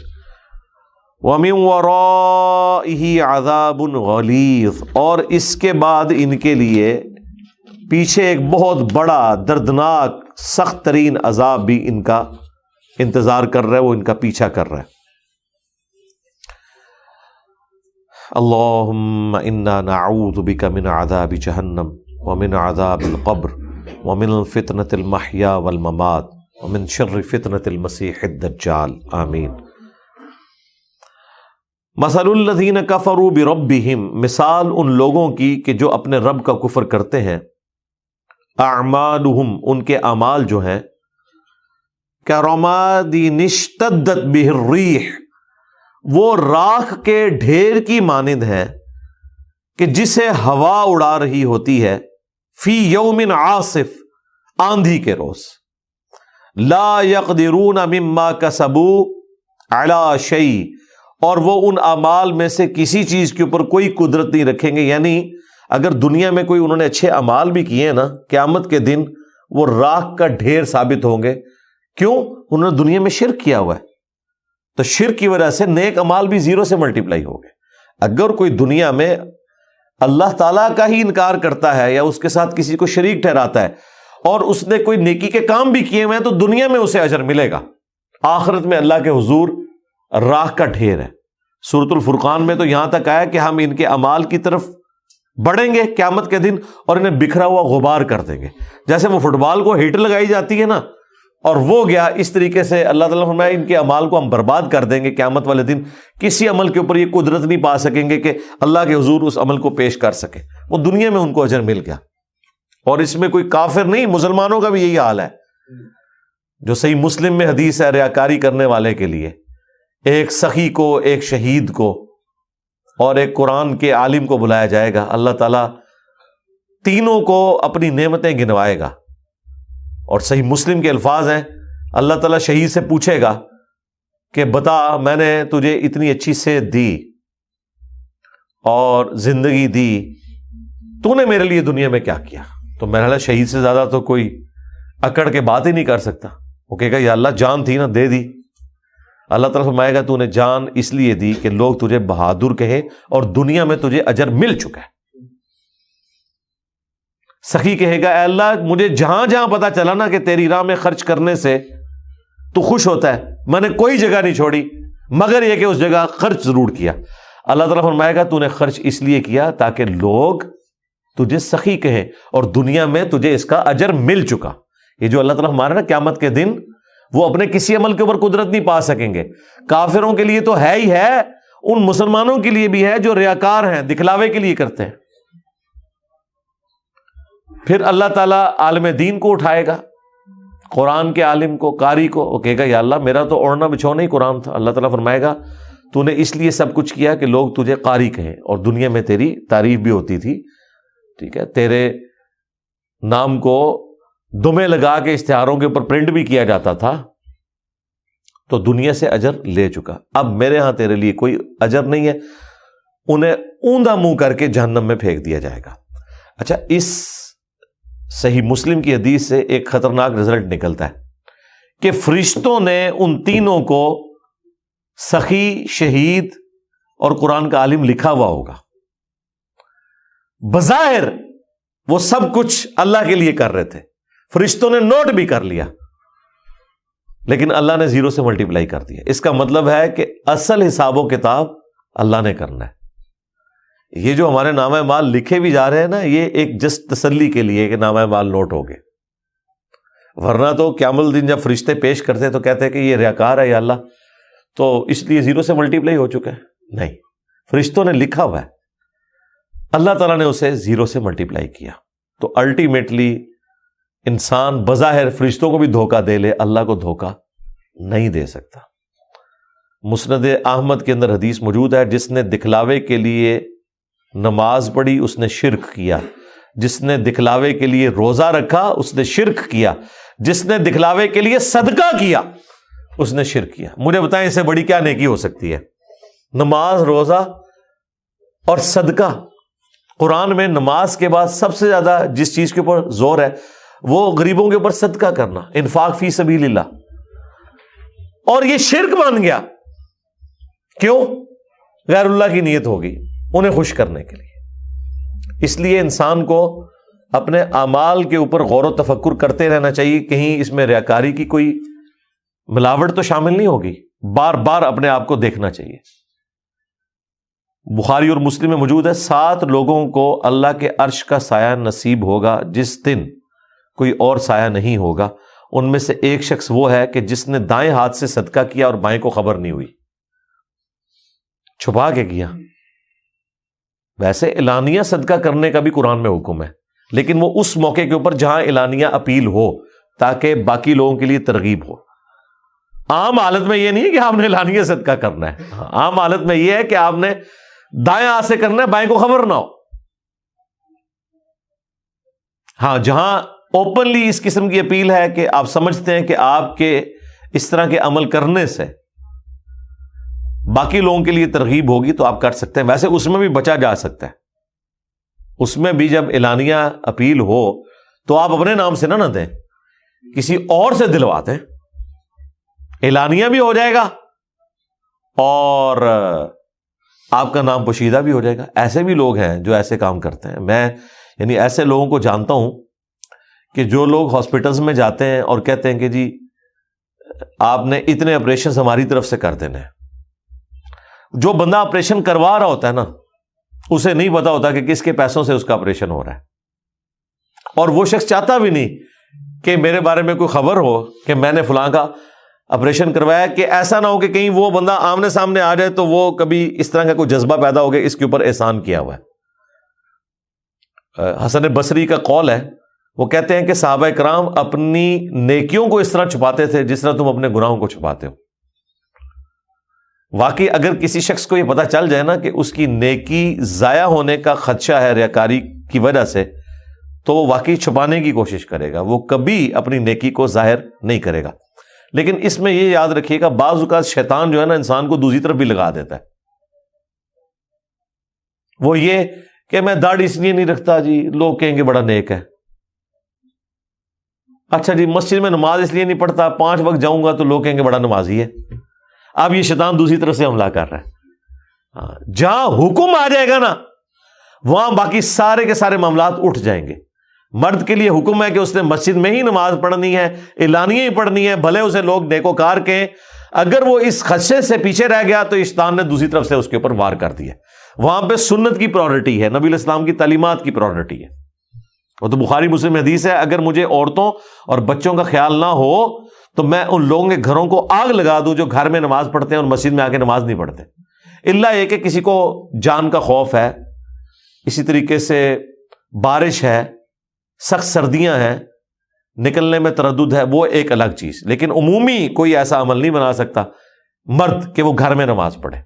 وَمِن وَرَائِهِ عَذَابٌ غَلِيظٌ، اور اس کے بعد ان کے لیے پیچھے ایک بہت بڑا دردناک سخت ترین عذاب بھی ان کا انتظار کر رہا ہے، وہ ان کا پیچھا کر رہا ہے۔ اللہم انا نعوذ بک من عذاب جہنم ومن عذاب القبر ومن فتنة المحیا والممات ومن شر فتنة المسیح الدجال آمین۔ مثل الذین کفروا بربہم، مثال ان لوگوں کی کہ جو اپنے رب کا کفر کرتے ہیں، اعمالہم ان کے اعمال جو ہیں، کرماد اشتدت بہ الریح، وہ راکھ کے ڈھیر کی مانند ہے کہ جسے ہوا اڑا رہی ہوتی ہے، فی یوم عاصف، آندھی کے روز، لا یقدرون مما کسبوا علی شیء، اور وہ ان اعمال میں سے کسی چیز کے اوپر کوئی قدرت نہیں رکھیں گے۔ یعنی اگر دنیا میں کوئی انہوں نے اچھے اعمال بھی کیے ہیں نا، قیامت کے دن وہ راکھ کا ڈھیر ثابت ہوں گے۔ کیوں؟ انہوں نے دنیا میں شرک کیا ہوا ہے، تو شرک کی وجہ سے نیک اعمال بھی زیرو سے ملٹیپلائی ہو گئے۔ اگر کوئی دنیا میں اللہ تعالیٰ کا ہی انکار کرتا ہے یا اس کے ساتھ کسی کو شریک ٹھہراتا ہے اور اس نے کوئی نیکی کے کام بھی کیے ہوئے ہیں، تو دنیا میں اسے اجر ملے گا، آخرت میں اللہ کے حضور راکھ کا ڈھیر ہے۔ سورۃ الفرقان میں تو یہاں تک آیا کہ ہم ان کے اعمال کی طرف بڑھیں گے قیامت کے دن اور انہیں بکھرا ہوا غبار کر دیں گے، جیسے وہ فٹ بال کو ہیٹ لگائی جاتی ہے نا، اور وہ گیا، اس طریقے سے اللہ تعالیٰ فرمایا ان کے اعمال کو ہم برباد کر دیں گے قیامت والے دن۔ کسی عمل کے اوپر یہ قدرت نہیں پا سکیں گے کہ اللہ کے حضور اس عمل کو پیش کر سکے، وہ دنیا میں ان کو اجر مل گیا۔ اور اس میں کوئی کافر نہیں، مسلمانوں کا بھی یہی حال ہے۔ جو صحیح مسلم میں حدیث ہے، ریاکاری کرنے والے کے لیے ایک سخی کو، ایک شہید کو اور ایک قرآن کے عالم کو بلایا جائے گا، اللہ تعالیٰ تینوں کو اپنی نعمتیں گنوائے گا۔ اور صحیح مسلم کے الفاظ ہیں، اللہ تعالیٰ شہید سے پوچھے گا کہ بتا، میں نے تجھے اتنی اچھی صحت دی اور زندگی دی، تو نے میرے لیے دنیا میں کیا کیا؟ تو میرا خیال شہید سے زیادہ تو کوئی اکڑ کے بات ہی نہیں کر سکتا۔ وہ کہے گا یا اللہ جان تھی نا، دے دی۔ اللہ تعالیٰ فرمائے گا تو نے جان اس لیے دی کہ لوگ تجھے بہادر کہیں اور دنیا میں تجھے اجر مل چکا ہے۔ سخی کہے گا اے اللہ مجھے جہاں جہاں پتا چلا نا کہ تیری راہ میں خرچ کرنے سے تو خوش ہوتا ہے، میں نے کوئی جگہ نہیں چھوڑی مگر یہ کہ اس جگہ خرچ ضرور کیا۔ اللہ تعالیٰ فرمائے گا تو نے خرچ اس لیے کیا تاکہ لوگ تجھے سخی کہیں اور دنیا میں تجھے اس کا اجر مل چکا۔ یہ جو اللہ تعالیٰ ہمارا نا قیامت کے دن وہ اپنے کسی عمل کے اوپر قدرت نہیں پا سکیں گے۔ کافروں کے لیے تو ہے ہی ہے، ان مسلمانوں کے لیے بھی ہے جو ریاکار ہیں، دکھلاوے کے لیے کرتے ہیں۔ پھر اللہ تعالیٰ عالم دین کو اٹھائے گا، قرآن کے عالم کو، قاری کو، وہ کہے گا یا اللہ میرا تو اوڑھنا بچھونا ہی قرآن تھا۔ اللہ تعالیٰ فرمائے گا تو نے اس لیے سب کچھ کیا کہ لوگ تجھے قاری کہیں اور دنیا میں تیری تعریف بھی ہوتی تھی، ٹھیک ہے، تیرے نام کو دمے لگا کے اشتہاروں کے اوپر پرنٹ بھی کیا جاتا تھا، تو دنیا سے اجر لے چکا، اب میرے ہاں تیرے لیے کوئی اجر نہیں ہے۔ انہیں اوندا منہ کر کے جہنم میں پھینک دیا جائے گا۔ اچھا، اس صحیح مسلم کی حدیث سے ایک خطرناک رزلٹ نکلتا ہے کہ فرشتوں نے ان تینوں کو سخی، شہید اور قرآن کا عالم لکھا ہوا ہوگا۔ بظاہر وہ سب کچھ اللہ کے لیے کر رہے تھے، فرشتوں نے نوٹ بھی کر لیا، لیکن اللہ نے زیرو سے ملٹیپلائی کر دیا۔ اس کا مطلب ہے کہ اصل حساب و کتاب اللہ نے کرنا ہے۔ یہ جو ہمارے نامہ مال لکھے بھی جا رہے ہیں نا، یہ ایک جسٹ تسلی کے لیے کہ نامہ مال نوٹ ہو گئے، ورنہ تو قیامت الدین جب فرشتے پیش کرتے تو کہتے ہیں کہ یہ ریاکار ہے یا اللہ، تو اس لیے زیرو سے ملٹیپلائی ہو چکا ہے۔ نہیں، فرشتوں نے لکھا ہوا ہے، اللہ تعالیٰ نے اسے زیرو سے ملٹیپلائی کیا۔ تو الٹیمیٹلی انسان بظاہر فرشتوں کو بھی دھوکہ دے لے، اللہ کو دھوکہ نہیں دے سکتا۔ مسند احمد کے اندر حدیث موجود ہے، جس نے دکھلاوے کے لیے نماز پڑھی اس نے شرک کیا، جس نے دکھلاوے کے لیے روزہ رکھا اس نے شرک کیا، جس نے دکھلاوے کے لیے صدقہ کیا اس نے شرک کیا۔ مجھے بتائیں اس سے بڑی کیا نیکی ہو سکتی ہے؟ نماز، روزہ اور صدقہ۔ قرآن میں نماز کے بعد سب سے زیادہ جس چیز کے اوپر زور ہے وہ غریبوں کے اوپر صدقہ کرنا، انفاق فی سبیل اللہ، اور یہ شرک مان گیا۔ کیوں؟ غیر اللہ کی نیت ہوگی انہیں خوش کرنے کے لیے۔ اس لیے انسان کو اپنے اعمال کے اوپر غور و تفکر کرتے رہنا چاہیے، کہیں اس میں ریاکاری کی کوئی ملاوٹ تو شامل نہیں ہوگی، بار بار اپنے آپ کو دیکھنا چاہیے۔ بخاری اور مسلم میں موجود ہے 7 لوگوں کو اللہ کے عرش کا سایہ نصیب ہوگا جس دن کوئی اور سایہ نہیں ہوگا. ان میں سے ایک شخص وہ ہے کہ جس نے دائیں ہاتھ سے صدقہ کیا اور بائیں کو خبر نہیں ہوئی. چھپا کے کیا. ویسے اعلانیہ صدقہ کرنے کا بھی قرآن میں حکم ہے، لیکن وہ اس موقع کے اوپر جہاں اعلانیہ اپیل ہو تاکہ باقی لوگوں کے لیے ترغیب ہو. عام حالت میں یہ نہیں ہے کہ آپ نے اعلانیہ صدقہ کرنا ہے. عام حالت میں یہ ہے کہ آپ نے دائیں ہاتھ سے کرنا ہے، بائیں کو خبر نہ ہو. ہاں جہاں اوپنلی اس قسم کی اپیل ہے کہ آپ سمجھتے ہیں کہ آپ کے اس طرح کے عمل کرنے سے باقی لوگوں کے لیے ترغیب ہوگی تو آپ کر سکتے ہیں. ویسے اس میں بھی بچا جا سکتا ہے. اس میں بھی جب اعلانیہ اپیل ہو تو آپ اپنے نام سے نہ دیں، کسی اور سے دلوا دیں. اعلانیہ بھی ہو جائے گا اور آپ کا نام پوشیدہ بھی ہو جائے گا. ایسے بھی لوگ ہیں جو ایسے کام کرتے ہیں. میں یعنی ایسے لوگوں کو جانتا ہوں کہ جو لوگ ہاسپٹلز میں جاتے ہیں اور کہتے ہیں کہ جی آپ نے اتنے آپریشن ہماری طرف سے کر دینے ہیں. جو بندہ آپریشن کروا رہا ہوتا ہے نا، اسے نہیں پتا ہوتا کہ کس کے پیسوں سے اس کا آپریشن ہو رہا ہے، اور وہ شخص چاہتا بھی نہیں کہ میرے بارے میں کوئی خبر ہو کہ میں نے فلاں کا آپریشن کروایا، کہ ایسا نہ ہو کہ کہیں وہ بندہ آمنے سامنے آ جائے تو وہ کبھی اس طرح کا کوئی جذبہ پیدا ہو گیا اس کے اوپر احسان کیا ہوا ہے. حسن بصری کا قول ہے، وہ کہتے ہیں کہ صحابہ کرام اپنی نیکیوں کو اس طرح چھپاتے تھے جس طرح تم اپنے گناہوں کو چھپاتے ہو. واقعی اگر کسی شخص کو یہ پتہ چل جائے نا کہ اس کی نیکی ضائع ہونے کا خدشہ ہے ریاکاری کی وجہ سے، تو وہ واقعی چھپانے کی کوشش کرے گا، وہ کبھی اپنی نیکی کو ظاہر نہیں کرے گا. لیکن اس میں یہ یاد رکھیے گا بعض اوقات شیطان جو ہے نا انسان کو دوسری طرف بھی لگا دیتا ہے. وہ یہ کہ میں داڑھی اس لیے نہیں رکھتا جی لوگ کہیں گے بڑا نیک ہے. اچھا جی مسجد میں نماز اس لیے نہیں پڑھتا، 5 وقت جاؤں گا تو لوگ کہیں گے بڑا نمازی ہے. اب یہ شیطان دوسری طرف سے حملہ کر رہا ہے. جہاں حکم آ جائے گا نا وہاں باقی سارے کے سارے معاملات اٹھ جائیں گے. مرد کے لیے حکم ہے کہ اس نے مسجد میں ہی نماز پڑھنی ہے، اعلانیہ ہی پڑھنی ہے، بھلے اسے لوگ نیکوکار کہیں. اگر وہ اس خدشے سے پیچھے رہ گیا تو شیطان نے دوسری طرف سے اس کے اوپر وار کر دیا. وہاں پہ سنت کی پرائورٹی ہے، نبی علیہ السلام کی تعلیمات کی پرائورٹی ہے. وہ تو بخاری مسلم حدیث ہے، اگر مجھے عورتوں اور بچوں کا خیال نہ ہو تو میں ان لوگوں کے گھروں کو آگ لگا دوں جو گھر میں نماز پڑھتے ہیں اور مسجد میں آ کے نماز نہیں پڑھتے. الا یہ کہ کسی کو جان کا خوف ہے، اسی طریقے سے بارش ہے، سخت سردیاں ہیں، نکلنے میں تردد ہے، وہ ایک الگ چیز. لیکن عمومی کوئی ایسا عمل نہیں بنا سکتا مرد کہ وہ گھر میں نماز پڑھے.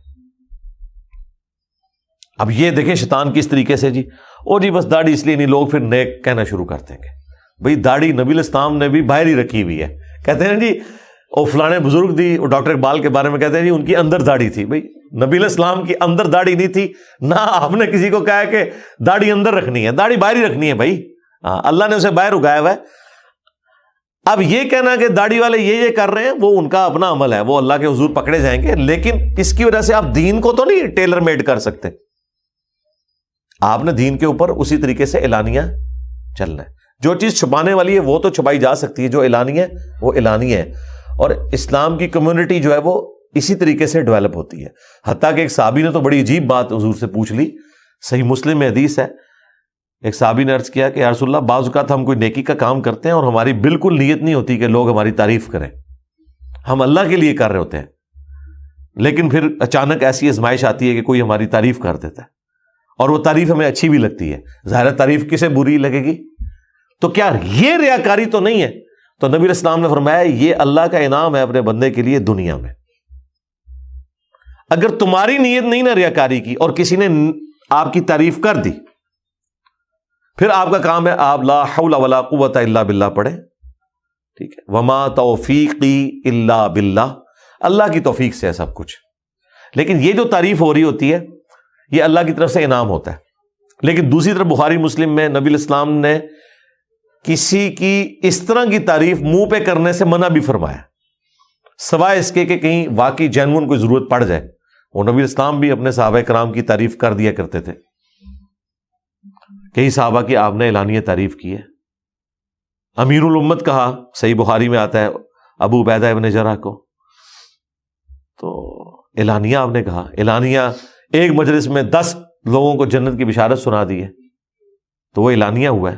اب یہ دیکھیں شیطان کس طریقے سے جی بس داڑھی اس لیے نہیں، لوگ پھر نیک کہنا شروع کر دیں گے. بھئی داڑھی نبی علیہ السلام نے بھی باہر ہی رکھی ہوئی ہے. کہتے ہیں جی وہ فلانے بزرگ دی، ڈاکٹر اقبال کے بارے میں کہتے ہیں جی ان کی اندر داڑھی تھی. بھئی نبی علیہ السلام کی اندر داڑھی نہیں تھی، نہ آپ نے کسی کو کہا ہے کہ داڑھی اندر رکھنی ہے، داڑھی باہر ہی رکھنی ہے. بھائی اللہ نے اسے باہر اگایا ہوا ہے. اب یہ کہنا کہ داڑھی والے یہ کر رہے ہیں وہ ان کا اپنا عمل ہے، وہ اللہ کے حضور پکڑے جائیں گے. لیکن اس کی وجہ سے آپ دین کو تو نہیں ٹیلر میڈ کر سکتے. آپ نے دین کے اوپر اسی طریقے سے اعلانیہ چلنا ہے. جو چیز چھپانے والی ہے وہ تو چھپائی جا سکتی ہے، جو اعلانیہ ہے وہ اعلانیہ ہے. اور اسلام کی کمیونٹی جو ہے وہ اسی طریقے سے ڈیولپ ہوتی ہے. حتیٰ کہ ایک صحابی نے تو بڑی عجیب بات حضور سے پوچھ لی، صحیح مسلم میں حدیث ہے. ایک صحابی نے عرض کیا کہ یا رسول اللہ بعض اوقات ہم کوئی نیکی کا کام کرتے ہیں اور ہماری بالکل نیت نہیں ہوتی کہ لوگ ہماری تعریف کریں، ہم اللہ کے لیے کر رہے ہوتے ہیں، لیکن پھر اچانک ایسی آزمائش آتی ہے کہ کوئی ہماری تعریف کر دیتا ہے اور وہ تعریف ہمیں اچھی بھی لگتی ہے. ظاہر تعریف کسے بری لگے گی؟ تو کیا یہ ریاکاری تو نہیں ہے؟ تو نبی علیہ السلام نے فرمایا یہ اللہ کا انعام ہے اپنے بندے کے لیے دنیا میں. اگر تمہاری نیت نہیں نہ ریاکاری کی اور کسی نے آپ کی تعریف کر دی، پھر آپ کا کام ہے آپ لا حول ولا قوت الا باللہ پڑھیں. ٹھیک ہے، وما توفیقی الا باللہ، اللہ کی توفیق سے ہے سب کچھ. لیکن یہ جو تعریف ہو رہی ہوتی ہے یہ اللہ کی طرف سے انعام ہوتا ہے. لیکن دوسری طرف بخاری مسلم میں نبی علیہ السلام نے کسی کی اس طرح کی تعریف منہ پہ کرنے سے منع بھی فرمایا، سوائے اس کے کہ کہیں واقعی جینون کوئی ضرورت پڑ جائے. وہ نبی علیہ السلام بھی اپنے صحابہ کرام کی تعریف کر دیا کرتے تھے. کئی صحابہ کی آپ نے اعلانیہ تعریف کی ہے. امیر الامت کہا، صحیح بخاری میں آتا ہے ابو عبیدہ ابن جرح کو، تو اعلانیہ آپ نے کہا. اعلانیہ ایک مجلس میں 10 لوگوں کو جنت کی بشارت سنا دی ہے تو وہ اعلانیہ ہوا ہے.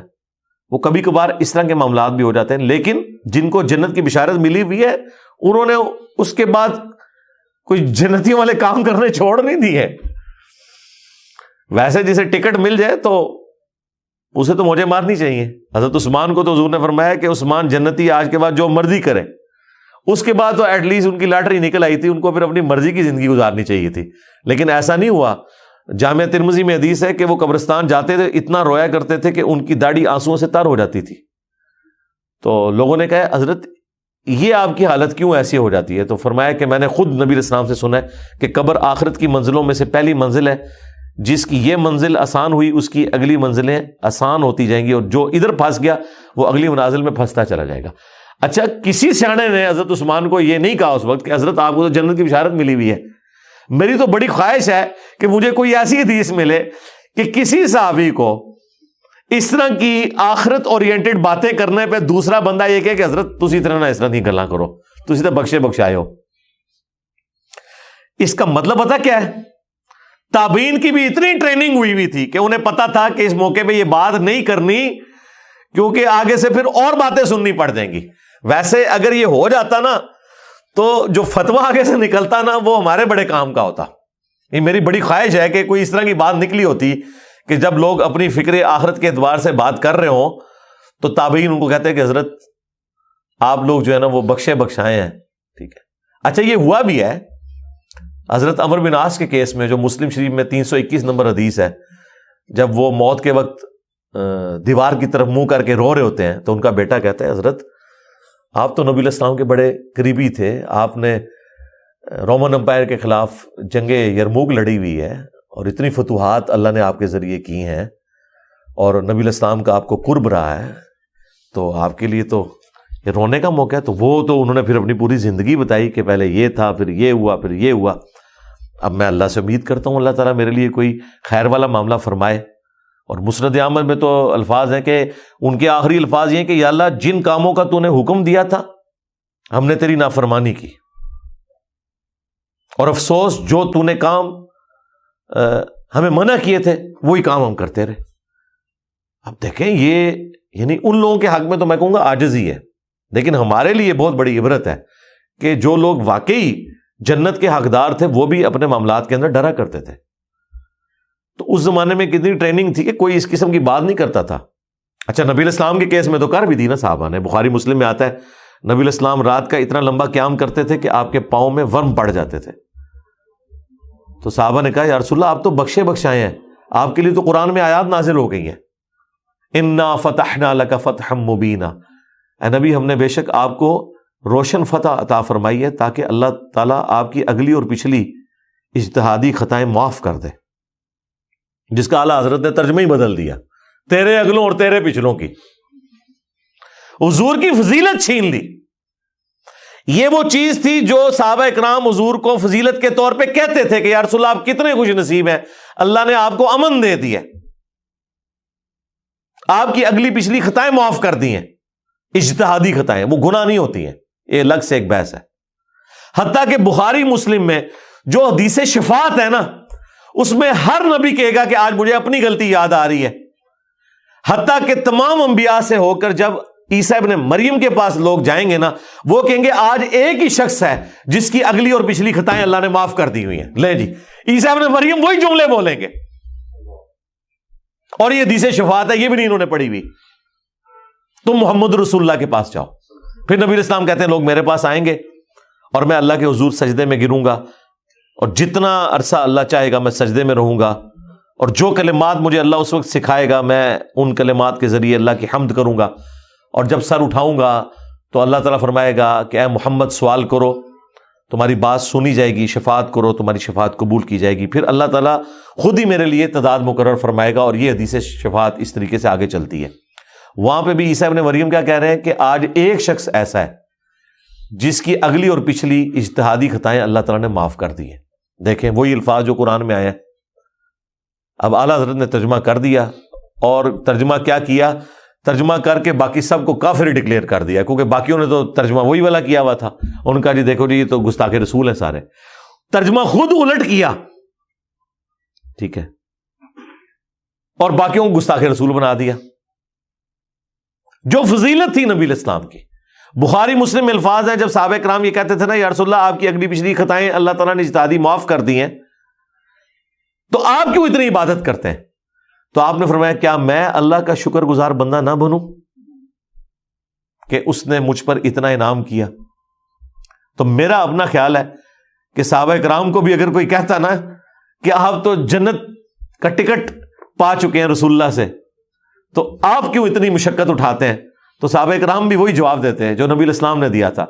وہ کبھی کبھار اس طرح کے معاملات بھی ہو جاتے ہیں، لیکن جن کو جنت کی بشارت ملی ہوئی ہے انہوں نے اس کے بعد کوئی جنتیوں والے کام کرنے چھوڑ نہیں دیے. ویسے جسے ٹکٹ مل جائے تو اسے تو موجے مارنی چاہیے. حضرت عثمان کو تو حضور نے فرمایا کہ عثمان جنتی آج کے بعد جو مرضی کرے. اس کے بعد تو ایٹ لیسٹ ان کی لاٹری نکل آئی تھی، ان کو پھر اپنی مرضی کی زندگی گزارنی چاہیے تھی، لیکن ایسا نہیں ہوا. جامعہ ترمذی میں حدیث ہے کہ وہ قبرستان جاتے تھے، اتنا رویا کرتے تھے کہ ان کی داڑھی آنسوؤں سے تر ہو جاتی تھی. تو لوگوں نے کہا حضرت یہ آپ کی حالت کیوں ایسی ہو جاتی ہے؟ تو فرمایا کہ میں نے خود نبی علیہ السلام سے سنا ہے کہ قبر آخرت کی منزلوں میں سے پہلی منزل ہے. جس کی یہ منزل آسان ہوئی اس کی اگلی منزلیں آسان ہوتی جائیں گی، اور جو ادھر پھنس گیا وہ اگلی منازل میں پھنستا چلا جائے گا. اچھا، کسی سیانے نے حضرت عثمان کو یہ نہیں کہا اس وقت کہ حضرت آپ کو تو جنت کی بشارت ملی ہوئی ہے. میری تو بڑی خواہش ہے کہ مجھے کوئی ایسی حدیث ملے کہ کسی صحابی کو اس طرح کی آخرت اورینٹڈ باتیں کرنے پہ دوسرا بندہ یہ کہے کہ حضرت تسی طرح نہ اس طرح نہیں گلاں کرو، تسی تو بخشے بخشائے ہو. اس کا مطلب پتہ کیا ہے؟ تابعین کی بھی اتنی ٹریننگ ہوئی تھی کہ انہیں پتا تھا کہ اس موقع پہ یہ بات نہیں کرنی، کیونکہ آگے سے پھر اور باتیں سننی پڑ جائیں گی. ویسے اگر یہ ہو جاتا نا تو جو فتویٰ آگے سے نکلتا نا وہ ہمارے بڑے کام کا ہوتا. یہ میری بڑی خواہش ہے کہ کوئی اس طرح کی بات نکلی ہوتی کہ جب لوگ اپنی فکر آخرت کے اعتبار سے بات کر رہے ہوں تو تابعین ان کو کہتے ہیں کہ حضرت آپ لوگ جو ہے نا وہ بخشے بخشائے ہیں. ٹھیک ہے. اچھا، یہ ہوا بھی ہے. حضرت عمرو بن عاص کے کیس میں جو مسلم شریف میں 321 نمبر حدیث ہے، جب وہ موت کے وقت دیوار کی طرف منہ کر کے رو رہے ہوتے ہیں تو ان کا بیٹا کہتا ہے حضرت آپ تو نبی علیہ السلام کے بڑے قریبی تھے، آپ نے رومن امپائر کے خلاف جنگ یرموک لڑی ہوئی ہے اور اتنی فتوحات اللہ نے آپ کے ذریعے کی ہیں اور نبی علیہ السلام کا آپ کو قرب رہا ہے، تو آپ کے لیے تو یہ رونے کا موقع ہے. تو وہ تو انہوں نے پھر اپنی پوری زندگی بتائی کہ پہلے یہ تھا، پھر یہ ہوا، پھر یہ ہوا. اب میں اللہ سے امید کرتا ہوں اللہ تعالیٰ میرے لیے کوئی خیر والا معاملہ فرمائے. اور مسند احمد میں تو الفاظ ہیں کہ ان کے آخری الفاظ یہ ہیں کہ یا اللہ جن کاموں کا تو نے حکم دیا تھا ہم نے تیری نافرمانی کی، اور افسوس جو تو نے کام ہمیں منع کیے تھے وہی کام ہم کرتے رہے. اب دیکھیں یہ یعنی ان لوگوں کے حق میں تو میں کہوں گا عاجزی ہے، لیکن ہمارے لیے بہت بڑی عبرت ہے کہ جو لوگ واقعی جنت کے حقدار تھے وہ بھی اپنے معاملات کے اندر ڈرا کرتے تھے. تو اس زمانے میں کتنی ٹریننگ تھی کہ کوئی اس قسم کی بات نہیں کرتا تھا. اچھا، نبی علیہ السلام کے کیس میں تو کر بھی دی نا صحابہ نے. بخاری مسلم میں آتا ہے نبی علیہ السلام رات کا اتنا لمبا قیام کرتے تھے کہ آپ کے پاؤں میں ورم پڑ جاتے تھے. تو صحابہ نے کہا یا رسول اللہ آپ تو بخشے بخشائے ہیں، آپ کے لیے تو قرآن میں آیات نازل ہو گئی ہیں، انا فتحنا لک فتحا مبینا. اے نبی ہم نے بے شک آپ کو روشن فتح عطا فرمائی ہے تاکہ اللہ تعالیٰ آپ کی اگلی اور پچھلی اجتہادی خطائیں معاف کر دے. جس کا اعلیٰ حضرت نے ترجمہ ہی بدل دیا، تیرے اگلوں اور تیرے پچھلوں کی. حضور کی فضیلت چھین لی. یہ وہ چیز تھی جو صحابہ اکرام حضور کو فضیلت کے طور پہ کہتے تھے کہ یا رسول اللہ آپ کتنے خوش نصیب ہیں، اللہ نے آپ کو امن دے دیا، آپ کی اگلی پچھلی خطائیں معاف کر دی ہیں. اجتہادی خطائیں وہ گناہ نہیں ہوتی ہیں، یہ الگ سے ایک بحث ہے. حتیٰ کہ بخاری مسلم میں جو حدیث شفاعت ہے نا اس میں ہر نبی کہے گا کہ آج مجھے اپنی غلطی یاد آ رہی ہے. حتیٰ کہ تمام انبیاء سے ہو کر جب عیسیٰ ابن مریم کے پاس لوگ جائیں گے نا وہ کہیں گے آج ایک ہی شخص ہے جس کی اگلی اور پچھلی خطائیں اللہ نے معاف کر دی ہوئی ہیں. لے جی، عیسیٰ ابن مریم وہی جملے بولیں گے، اور یہ حدیث شفاعت ہے یہ بھی نہیں انہوں نے پڑھی ہوئی. تم محمد رسول اللہ کے پاس جاؤ. پھر نبی علیہ السلام کہتے ہیں لوگ میرے پاس آئیں گے اور میں اللہ کے حضور سجدے میں گروں گا، اور جتنا عرصہ اللہ چاہے گا میں سجدے میں رہوں گا، اور جو کلمات مجھے اللہ اس وقت سکھائے گا میں ان کلمات کے ذریعے اللہ کی حمد کروں گا. اور جب سر اٹھاؤں گا تو اللہ تعالیٰ فرمائے گا کہ اے محمد سوال کرو تمہاری بات سنی جائے گی، شفاعت کرو تمہاری شفاعت قبول کی جائے گی. پھر اللہ تعالیٰ خود ہی میرے لیے تعداد مقرر فرمائے گا، اور یہ حدیث شفاعت اس طریقے سے آگے چلتی ہے. وہاں پہ بھی عیسیٰ ابن مریم کیا کہہ رہے ہیں کہ آج ایک شخص ایسا ہے جس کی اگلی اور پچھلی اجتہادی خطائیں اللہ تعالیٰ نے معاف کر دی ہیں. دیکھیں وہی الفاظ جو قرآن میں آئے ہیں. اب اعلیٰ حضرت نے ترجمہ کر دیا، اور ترجمہ کیا کیا، ترجمہ کر کے باقی سب کو کافر ڈکلیئر کر دیا، کیونکہ باقیوں نے تو ترجمہ وہی والا کیا ہوا تھا. ان کا جی دیکھو جی یہ تو گستاخ رسول ہیں سارے. ترجمہ خود الٹ کیا ٹھیک ہے، اور باقیوں کو گستاخ رسول بنا دیا. جو فضیلت تھی نبی الاسلام کی. بخاری مسلم میں الفاظ ہیں، جب صحابہ کرام یہ کہتے تھے نا یا رسول اللہ آپ کی اگلی پچھلی خطائیں اللہ تعالیٰ نے اجتہادی معاف کر دی ہیں، تو آپ کیوں اتنی عبادت کرتے ہیں؟ تو آپ نے فرمایا کیا میں اللہ کا شکر گزار بندہ نہ بنوں کہ اس نے مجھ پر اتنا انعام کیا؟ تو میرا اپنا خیال ہے کہ صحابہ کرام کو بھی اگر کوئی کہتا نا کہ آپ تو جنت کا ٹکٹ پا چکے ہیں رسول اللہ سے، تو آپ کیوں اتنی مشقت اٹھاتے ہیں؟ تو صحابہ کرام بھی وہی جواب دیتے ہیں جو نبی الاسلام نے دیا تھا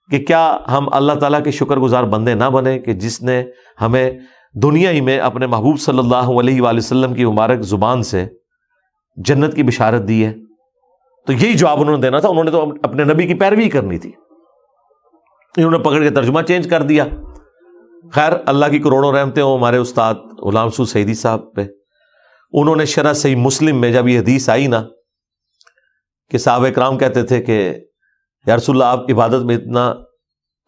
کہ کیا ہم اللہ تعالیٰ کے شکر گزار بندے نہ بنے کہ جس نے ہمیں دنیا ہی میں اپنے محبوب صلی اللہ علیہ وآلہ وسلم کی مبارک زبان سے جنت کی بشارت دی ہے؟ تو یہی جواب انہوں نے دینا تھا. انہوں نے تو اپنے نبی کی پیروی کرنی تھی، انہوں نے پکڑ کے ترجمہ چینج کر دیا. خیر اللہ کی کروڑوں رحمتیں ہوں ہمارے استاد غلام مسعود سعیدی صاحب پہ. انہوں نے شرح صحیح مسلم میں جب یہ حدیث آئی نا کہ صحابہ کرام کہتے تھے کہ یا رسول اللہ آپ عبادت میں اتنا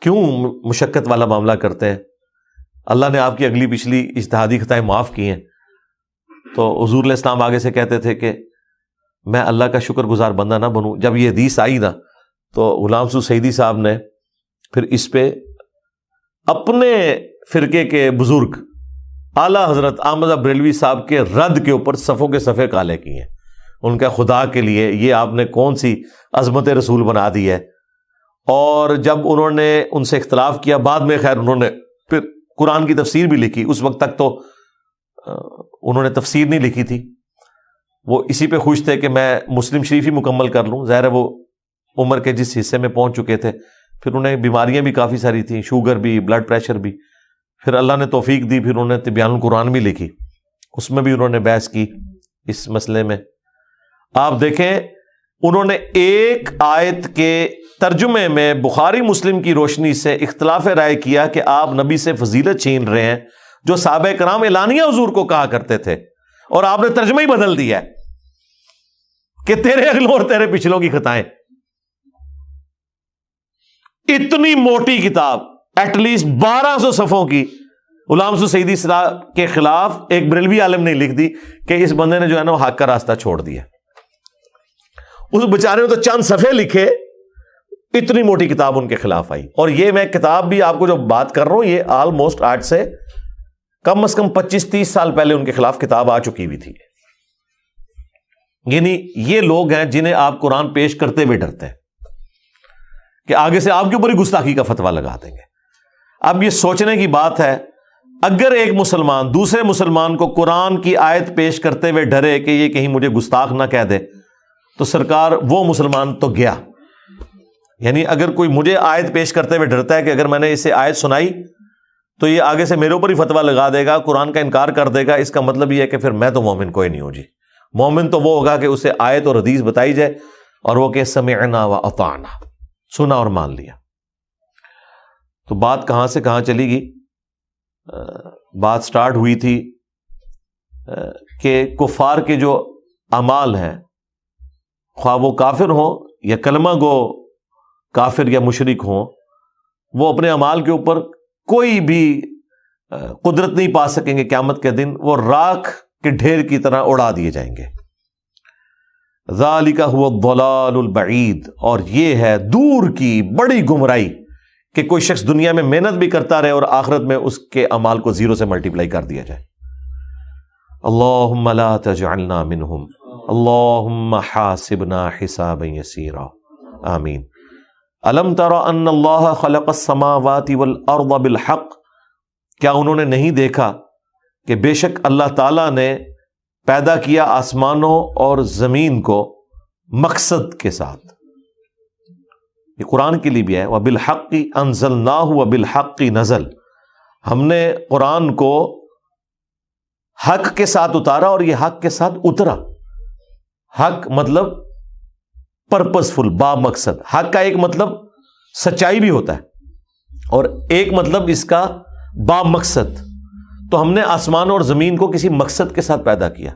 کیوں مشقت والا معاملہ کرتے ہیں، اللہ نے آپ کی اگلی پچھلی اجتہادی خطائیں معاف کی ہیں، تو حضور علیہ السلام آگے سے کہتے تھے کہ میں اللہ کا شکر گزار بندہ نہ بنوں. جب یہ حدیث آئی نا تو غلام مسعود سعیدی صاحب نے پھر اس پہ اپنے فرقے کے بزرگ اعلیٰ حضرت احمد بریلوی صاحب کے رد کے اوپر صفوں کے صفحے کالے کیے ہیں. ان کا خدا کے لیے یہ آپ نے کون سی عظمت رسول بنا دی ہے. اور جب انہوں نے ان سے اختلاف کیا بعد میں خیر انہوں نے پھر قرآن کی تفسیر بھی لکھی. اس وقت تک تو انہوں نے تفسیر نہیں لکھی تھی، وہ اسی پہ خوش تھے کہ میں مسلم شریف ہی مکمل کر لوں. ظاہر ہے وہ عمر کے جس حصے میں پہنچ چکے تھے، پھر انہیں بیماریاں بھی کافی ساری تھیں، شوگر بھی، بلڈ پریشر بھی. پھر اللہ نے توفیق دی، پھر انہوں نے تبیان القرآن بھی لکھی، اس میں بھی انہوں نے بحث کی اس مسئلے میں. آپ دیکھیں انہوں نے ایک آیت کے ترجمے میں بخاری مسلم کی روشنی سے اختلاف رائے کیا کہ آپ نبی سے فضیلت چھین رہے ہیں جو صحابہ کرام اعلانیہ حضور کو کہا کرتے تھے، اور آپ نے ترجمہ ہی بدل دیا ہے کہ تیرے اگلوں اور تیرے پچھلوں کی خطائیں. اتنی موٹی کتاب ایٹ لیسٹ 1200 صفحوں کی غلام مسعود سعیدی صاحب کے خلاف ایک بریلوی عالم نے لکھ دی کہ اس بندے نے جو ہے نا وہ حق کا راستہ چھوڑ دیا. اس بیچارے نے تو چند صفحے لکھے، اتنی موٹی کتاب ان کے خلاف آئی. اور یہ میں کتاب بھی آپ کو جو بات کر رہا ہوں یہ آلموسٹ آج سے کم از کم 25-30 سال پہلے ان کے خلاف کتاب آ چکی ہوئی تھی. یعنی یہ لوگ ہیں جنہیں آپ قرآن پیش کرتے ہوئے ڈرتے ہیں کہ آگے سے آپ کے اوپر ہی گستاخی کا فتویٰ لگا دیں گے. اب یہ سوچنے کی بات ہے اگر ایک مسلمان دوسرے مسلمان کو قرآن کی آیت پیش کرتے ہوئے ڈرے کہ یہ کہیں مجھے گستاخ نہ کہہ دے تو سرکار وہ مسلمان تو گیا. یعنی اگر کوئی مجھے آیت پیش کرتے ہوئے ڈرتا ہے کہ اگر میں نے اسے آیت سنائی تو یہ آگے سے میرے اوپر ہی فتویٰ لگا دے گا، قرآن کا انکار کر دے گا، اس کا مطلب یہ ہے کہ پھر میں تو مومن کوئی نہیں ہوں. جی مومن تو وہ ہوگا کہ اسے آیت اور حدیث بتائی جائے اور وہ کہ سمعنا و اطعنا، سنا اور مان لیا. تو بات کہاں سے کہاں چلی گئی؟ بات سٹارٹ ہوئی تھی کہ کفار کے جو اعمال ہیں، خواہ وہ کافر ہوں یا کلمہ گو کافر یا مشرک ہوں، وہ اپنے اعمال کے اوپر کوئی بھی قدرت نہیں پا سکیں گے. قیامت کے دن وہ راکھ کے ڈھیر کی طرح اڑا دیے جائیں گے. ذالک هو الضلال البعید، اور یہ ہے دور کی بڑی گمراہی کہ کوئی شخص دنیا میں محنت بھی کرتا رہے اور آخرت میں اس کے اعمال کو زیرو سے ملٹیپلائی کر دیا جائے. اللہم لا تجعلنا منہم، اللہم حاسبنا حسابا یسیرا، آمین. الم تر ان اللہ خلق السماوات والارض بالحق، کیا انہوں نے نہیں دیکھا کہ بے شک اللہ تعالیٰ نے پیدا کیا آسمانوں اور زمین کو مقصد کے ساتھ. یہ قرآن کے لیے بھی ہے، وَبِالْحَقِّ أَنزَلْنَاهُ وَبِالْحَقِّ نَزَلَ، ہم نے قرآن کو حق کے ساتھ اتارا اور یہ حق کے ساتھ اترا. حق مطلب پرپسفل، با مقصد. حق کا ایک مطلب سچائی بھی ہوتا ہے اور ایک مطلب اس کا با مقصد. تو ہم نے آسمان اور زمین کو کسی مقصد کے ساتھ پیدا کیا.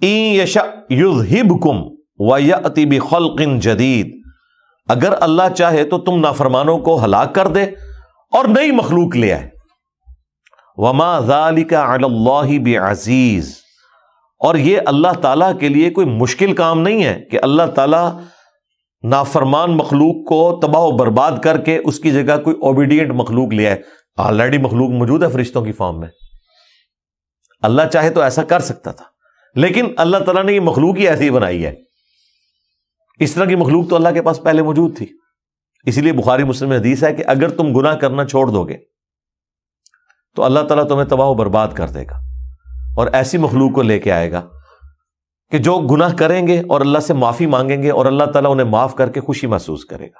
إِن يَشَأْ يُذْهِبْكُمْ وَيَأْتِ بِخَلْقٍ جَدِيدٍ، اگر اللہ چاہے تو تم نافرمانوں کو ہلاک کر دے اور نئی مخلوق لے آئے. وما ذالک علی اللہ بعزیز، اور یہ اللہ تعالیٰ کے لیے کوئی مشکل کام نہیں ہے کہ اللہ تعالیٰ نافرمان مخلوق کو تباہ و برباد کر کے اس کی جگہ کوئی اوبیڈینٹ مخلوق لے آئے۔ آلریڈی مخلوق موجود ہے فرشتوں کی فارم میں، اللہ چاہے تو ایسا کر سکتا تھا، لیکن اللہ تعالیٰ نے یہ مخلوق ہی ایسی بنائی ہے۔ اس طرح کی مخلوق تو اللہ کے پاس پہلے موجود تھی، اسی لیے بخاری مسلم میں حدیث ہے کہ اگر تم گناہ کرنا چھوڑ دو گے تو اللہ تعالیٰ تمہیں تباہ و برباد کر دے گا، اور ایسی مخلوق کو لے کے آئے گا کہ جو گناہ کریں گے اور اللہ سے معافی مانگیں گے اور اللہ تعالیٰ انہیں معاف کر کے خوشی محسوس کرے گا۔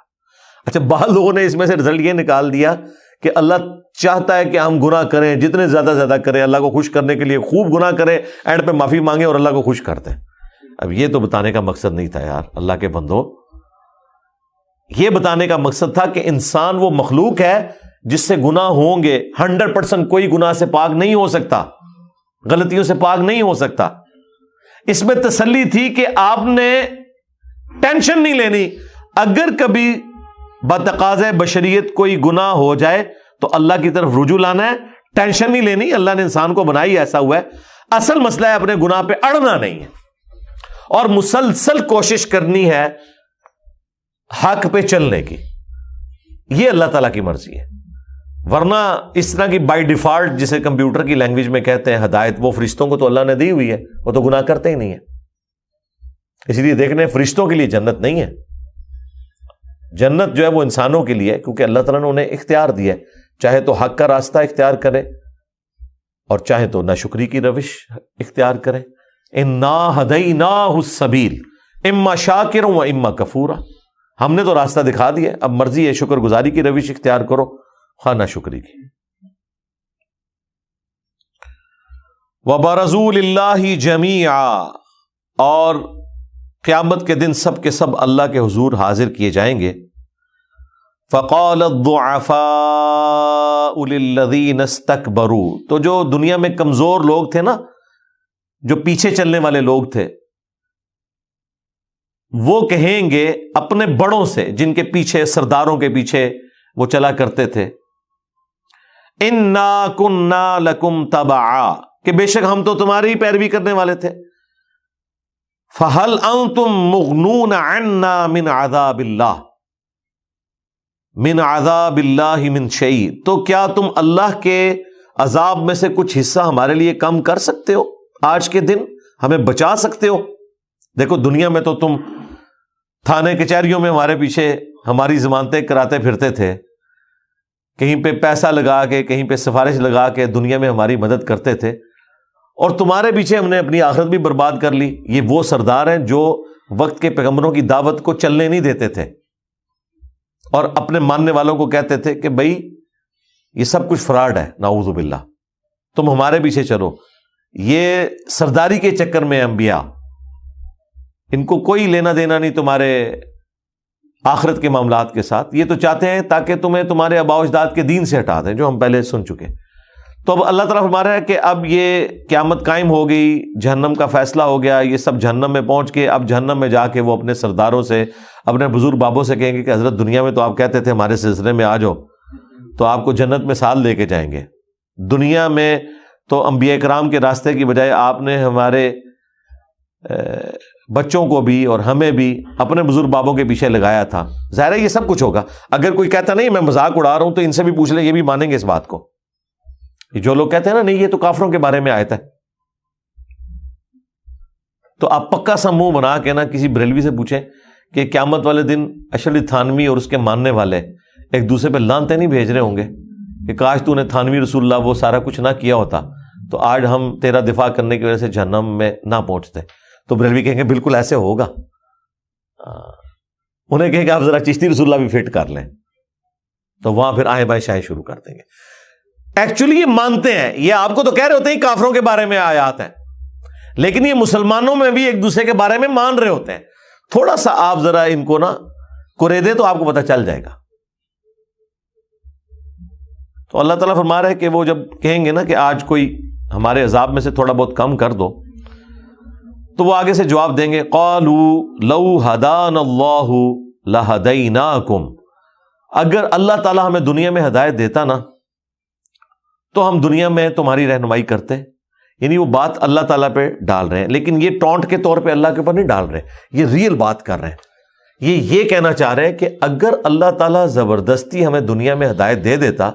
اچھا، بعض لوگوں نے اس میں سے رزلٹ یہ نکال دیا کہ اللہ چاہتا ہے کہ ہم گناہ کریں، جتنے زیادہ کریں، اللہ کو خوش کرنے کے لیے خوب گناہ کریں، اینڈ پہ معافی مانگیں اور اللہ کو خوش کر دیں۔ اب یہ تو بتانے کا مقصد نہیں تھا یار اللہ کے بندو، یہ بتانے کا مقصد تھا کہ انسان وہ مخلوق ہے جس سے گناہ ہوں گے، 100% کوئی گناہ سے پاک نہیں ہو سکتا، غلطیوں سے پاک نہیں ہو سکتا۔ اس میں تسلی تھی کہ آپ نے ٹینشن نہیں لینی، اگر کبھی بتقاضۂ بشریت کوئی گناہ ہو جائے تو اللہ کی طرف رجوع لانا ہے، ٹینشن نہیں لینی، اللہ نے انسان کو بنائی ایسا ہوا ہے۔ اصل مسئلہ ہے اپنے گناہ پہ اڑنا نہیں ہے اور مسلسل کوشش کرنی ہے حق پہ چلنے کی، یہ اللہ تعالیٰ کی مرضی ہے۔ ورنہ اس طرح کی بائی ڈیفالٹ جسے کمپیوٹر کی لینگویج میں کہتے ہیں ہدایت، وہ فرشتوں کو تو اللہ نے دی ہوئی ہے، وہ تو گناہ کرتے ہی نہیں ہے۔ اس لیے دیکھنے فرشتوں کے لیے جنت نہیں ہے، جنت جو ہے وہ انسانوں کے لیے ہے، کیونکہ اللہ تعالیٰ نے انہیں اختیار دیا ہے، چاہے تو حق کا راستہ اختیار کرے اور چاہے تو ناشکری کی روش اختیار کرے۔ انا ہدیناہ السبیل اما شاکرا و اما کفورا، ہم نے تو راستہ دکھا دیا، اب مرضی ہے شکر گزاری کی روش اختیار کرو خواہ ناشکری کی۔ وَبَرَزُوا لِلَّهِ جَمِيعًا، اور قیامت کے دن سب کے سب اللہ کے حضور حاضر کیے جائیں گے۔ فَقَالَ الضُّعَفَاءُ لِلَّذِينَ اسْتَكْبَرُوا، تو جو دنیا میں کمزور لوگ تھے نا، جو پیچھے چلنے والے لوگ تھے، وہ کہیں گے اپنے بڑوں سے جن کے پیچھے، سرداروں کے پیچھے وہ چلا کرتے تھے، اِنَّا كُنَّا لَكُمْ تَبَعًا، کہ بے شک ہم تو تمہاری ہی پیروی کرنے والے تھے۔ فَهَلْ أَنْتُمْ مُغْنُونَ عَنَّا مِنْ عَذَابِ اللَّهِ مِنْ عَذَابِ اللَّهِ مِنْ شَيْءٍ، تو کیا تم اللہ کے عذاب میں سے کچھ حصہ ہمارے لیے کم کر سکتے ہو؟ آج کے دن ہمیں بچا سکتے ہو؟ دیکھو دنیا میں تو تم تھانے کچہریوں میں ہمارے پیچھے ہماری ضمانتیں کراتے پھرتے تھے، کہیں پہ پیسہ لگا کے، کہیں پہ سفارش لگا کے دنیا میں ہماری مدد کرتے تھے، اور تمہارے پیچھے ہم نے اپنی آخرت بھی برباد کر لی۔ یہ وہ سردار ہیں جو وقت کے پیغمبروں کی دعوت کو چلنے نہیں دیتے تھے اور اپنے ماننے والوں کو کہتے تھے کہ بھائی یہ سب کچھ فراڈ ہے، نعوذ باللہ، تم ہمارے پیچھے چلو۔ یہ سرداری کے چکر میں انبیاء، ان کو کوئی لینا دینا نہیں تمہارے آخرت کے معاملات کے ساتھ، یہ تو چاہتے ہیں تاکہ تمہیں تمہارے آباء و اجداد کے دین سے ہٹا دیں، جو ہم پہلے سن چکے۔ تو اب اللہ تعالیٰ فرما رہا ہے کہ اب یہ قیامت قائم ہو گئی، جہنم کا فیصلہ ہو گیا، یہ سب جہنم میں پہنچ کے اب جہنم میں جا کے وہ اپنے سرداروں سے، اپنے بزرگ بابوں سے کہیں گے کہ حضرت دنیا میں تو آپ کہتے تھے ہمارے سلسلے میں آ جاؤ تو آپ کو جنت میں ساتھ لے کے جائیں گے، دنیا میں تو انبیاء کرام کے راستے کی بجائے آپ نے ہمارے بچوں کو بھی اور ہمیں بھی اپنے بزرگ بابوں کے پیچھے لگایا تھا۔ ظاہر ہے یہ سب کچھ ہوگا۔ اگر کوئی کہتا نہیں میں مذاق اڑا رہا ہوں تو ان سے بھی پوچھ لیں، یہ بھی مانیں گے اس بات کو۔ جو لوگ کہتے ہیں نا نہیں یہ تو کافروں کے بارے میں آیت ہے، تو آپ پکا سا منہ بنا کے نا کسی بریلوی سے پوچھیں کہ قیامت والے دن اشرف علی تھانوی اور اس کے ماننے والے ایک دوسرے پہ لعنتیں نہیں بھیج رہے ہوں گے کہ کاش تو نے تھانوی رسول اللہ وہ سارا کچھ نہ کیا ہوتا تو آج ہم تیرا دفاع کرنے کی وجہ سے جہنم میں نہ پہنچتے؟ تو بریلوی کہیں گے بالکل ایسے ہوگا۔ انہیں کہیں گے آپ ذرا چشتی رسول اللہ بھی فٹ کر لیں، تو وہاں پھر آئیں بائیں شائیں شروع کر دیں گے۔ ایکچولی یہ مانتے ہیں، یہ آپ کو تو کہہ رہے ہوتے ہیں کافروں کے بارے میں آیات ہیں، لیکن یہ مسلمانوں میں بھی ایک دوسرے کے بارے میں مان رہے ہوتے ہیں۔ تھوڑا سا آپ ذرا ان کو نا کرے دے تو آپ کو پتہ چل جائے گا۔ تو اللہ تعالیٰ فرما رہا ہے کہ وہ جب کہیں گے نا کہ آج کوئی ہمارے عذاب میں سے تھوڑا بہت کم کر دو، تو وہ آگے سے جواب دیں گے قالوا لو ہدانا اللہ لہدیناکم، اگر اللہ تعالیٰ ہمیں دنیا میں ہدایت دیتا نا تو ہم دنیا میں تمہاری رہنمائی کرتے. یعنی وہ بات اللہ تعالیٰ پہ ڈال رہے ہیں، لیکن یہ ٹونٹ کے طور پہ اللہ کے اوپر نہیں ڈال رہے، یہ ریئل بات کر رہے ہیں. یہ کہنا چاہ رہے ہیں کہ اگر اللہ تعالیٰ زبردستی ہمیں دنیا میں ہدایت دے دیتا،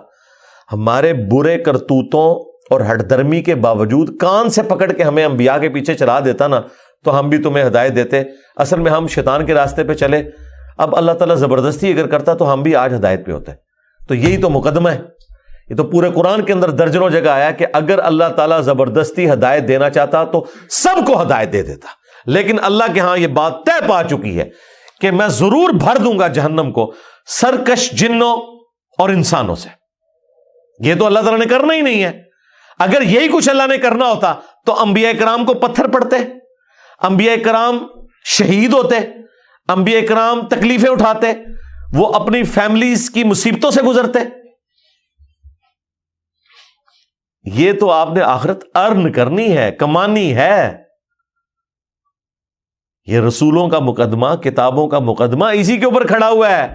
ہمارے برے کرتوتوں اور ہٹ درمی کے باوجود کان سے پکڑ کے ہمیں انبیاء کے پیچھے چلا دیتا نا، تو ہم بھی تمہیں ہدایت دیتے. اصل میں ہم شیطان کے راستے پہ چلے. اب اللہ تعالیٰ زبردستی اگر کرتا تو ہم بھی آج ہدایت پہ ہوتے. تو یہی تو مقدمہ ہے. یہ تو پورے قرآن کے اندر درجنوں جگہ آیا کہ اگر اللہ تعالیٰ زبردستی ہدایت دینا چاہتا تو سب کو ہدایت دے دیتا. لیکن اللہ کے ہاں یہ بات طے پا چکی ہے کہ میں ضرور بھر دوں گا جہنم کو سرکش جنوں اور انسانوں سے. یہ تو اللہ تعالیٰ نے کرنا ہی نہیں ہے. اگر یہی کچھ اللہ نے کرنا ہوتا تو انبیاء کرام کو پتھر پڑتے، انبیاء کرام شہید ہوتے، انبیاء کرام تکلیفیں اٹھاتے، وہ اپنی فیملیز کی مصیبتوں سے گزرتے. یہ تو آپ نے آخرت ارن کرنی ہے، کمانی ہے. یہ رسولوں کا مقدمہ، کتابوں کا مقدمہ اسی کے اوپر کھڑا ہوا ہے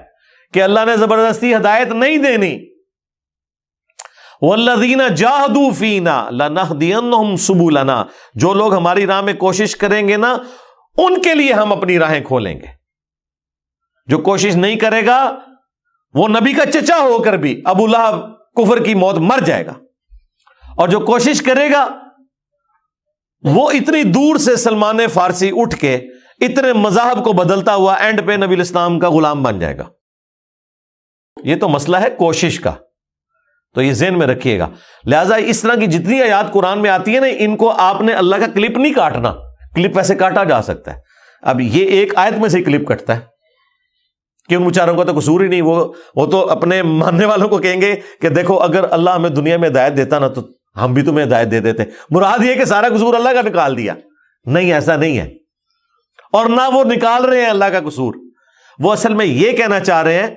کہ اللہ نے زبردستی ہدایت نہیں دینی. والذین جاہدوا فینا لنہدینہم سبلنا، جو لوگ ہماری راہ میں کوشش کریں گے نا ان کے لیے ہم اپنی راہیں کھولیں گے. جو کوشش نہیں کرے گا وہ نبی کا چچا ہو کر بھی ابو لہب کفر کی موت مر جائے گا، اور جو کوشش کرے گا وہ اتنی دور سے سلمان فارسی اٹھ کے اتنے مذاہب کو بدلتا ہوا اینڈ پہ نبی الاسلام کا غلام بن جائے گا. یہ تو مسئلہ ہے کوشش کا، تو یہ ذہن میں رکھیے گا. لہٰذا اس طرح کی جتنی آیات قرآن میں آتی ہے نا، ان کو آپ نے اللہ کا کلپ نہیں کاٹنا. کلپ ویسے کاٹا جا سکتا ہے. اب یہ ایک آیت میں سے کلپ کٹتا ہے کہ ان بیچاروں کا تو قصور ہی نہیں. وہ تو اپنے ماننے والوں کو کہیں گے کہ دیکھو اگر اللہ ہمیں دنیا میں ہدایت دیتا نا تو ہم بھی تمہیں ہدایت دے دیتے. مراد یہ کہ سارا قصور اللہ کا نکال دیا. نہیں، ایسا نہیں ہے. اور نہ وہ نکال رہے ہیں اللہ کا قصور. وہ اصل میں یہ کہنا چاہ رہے ہیں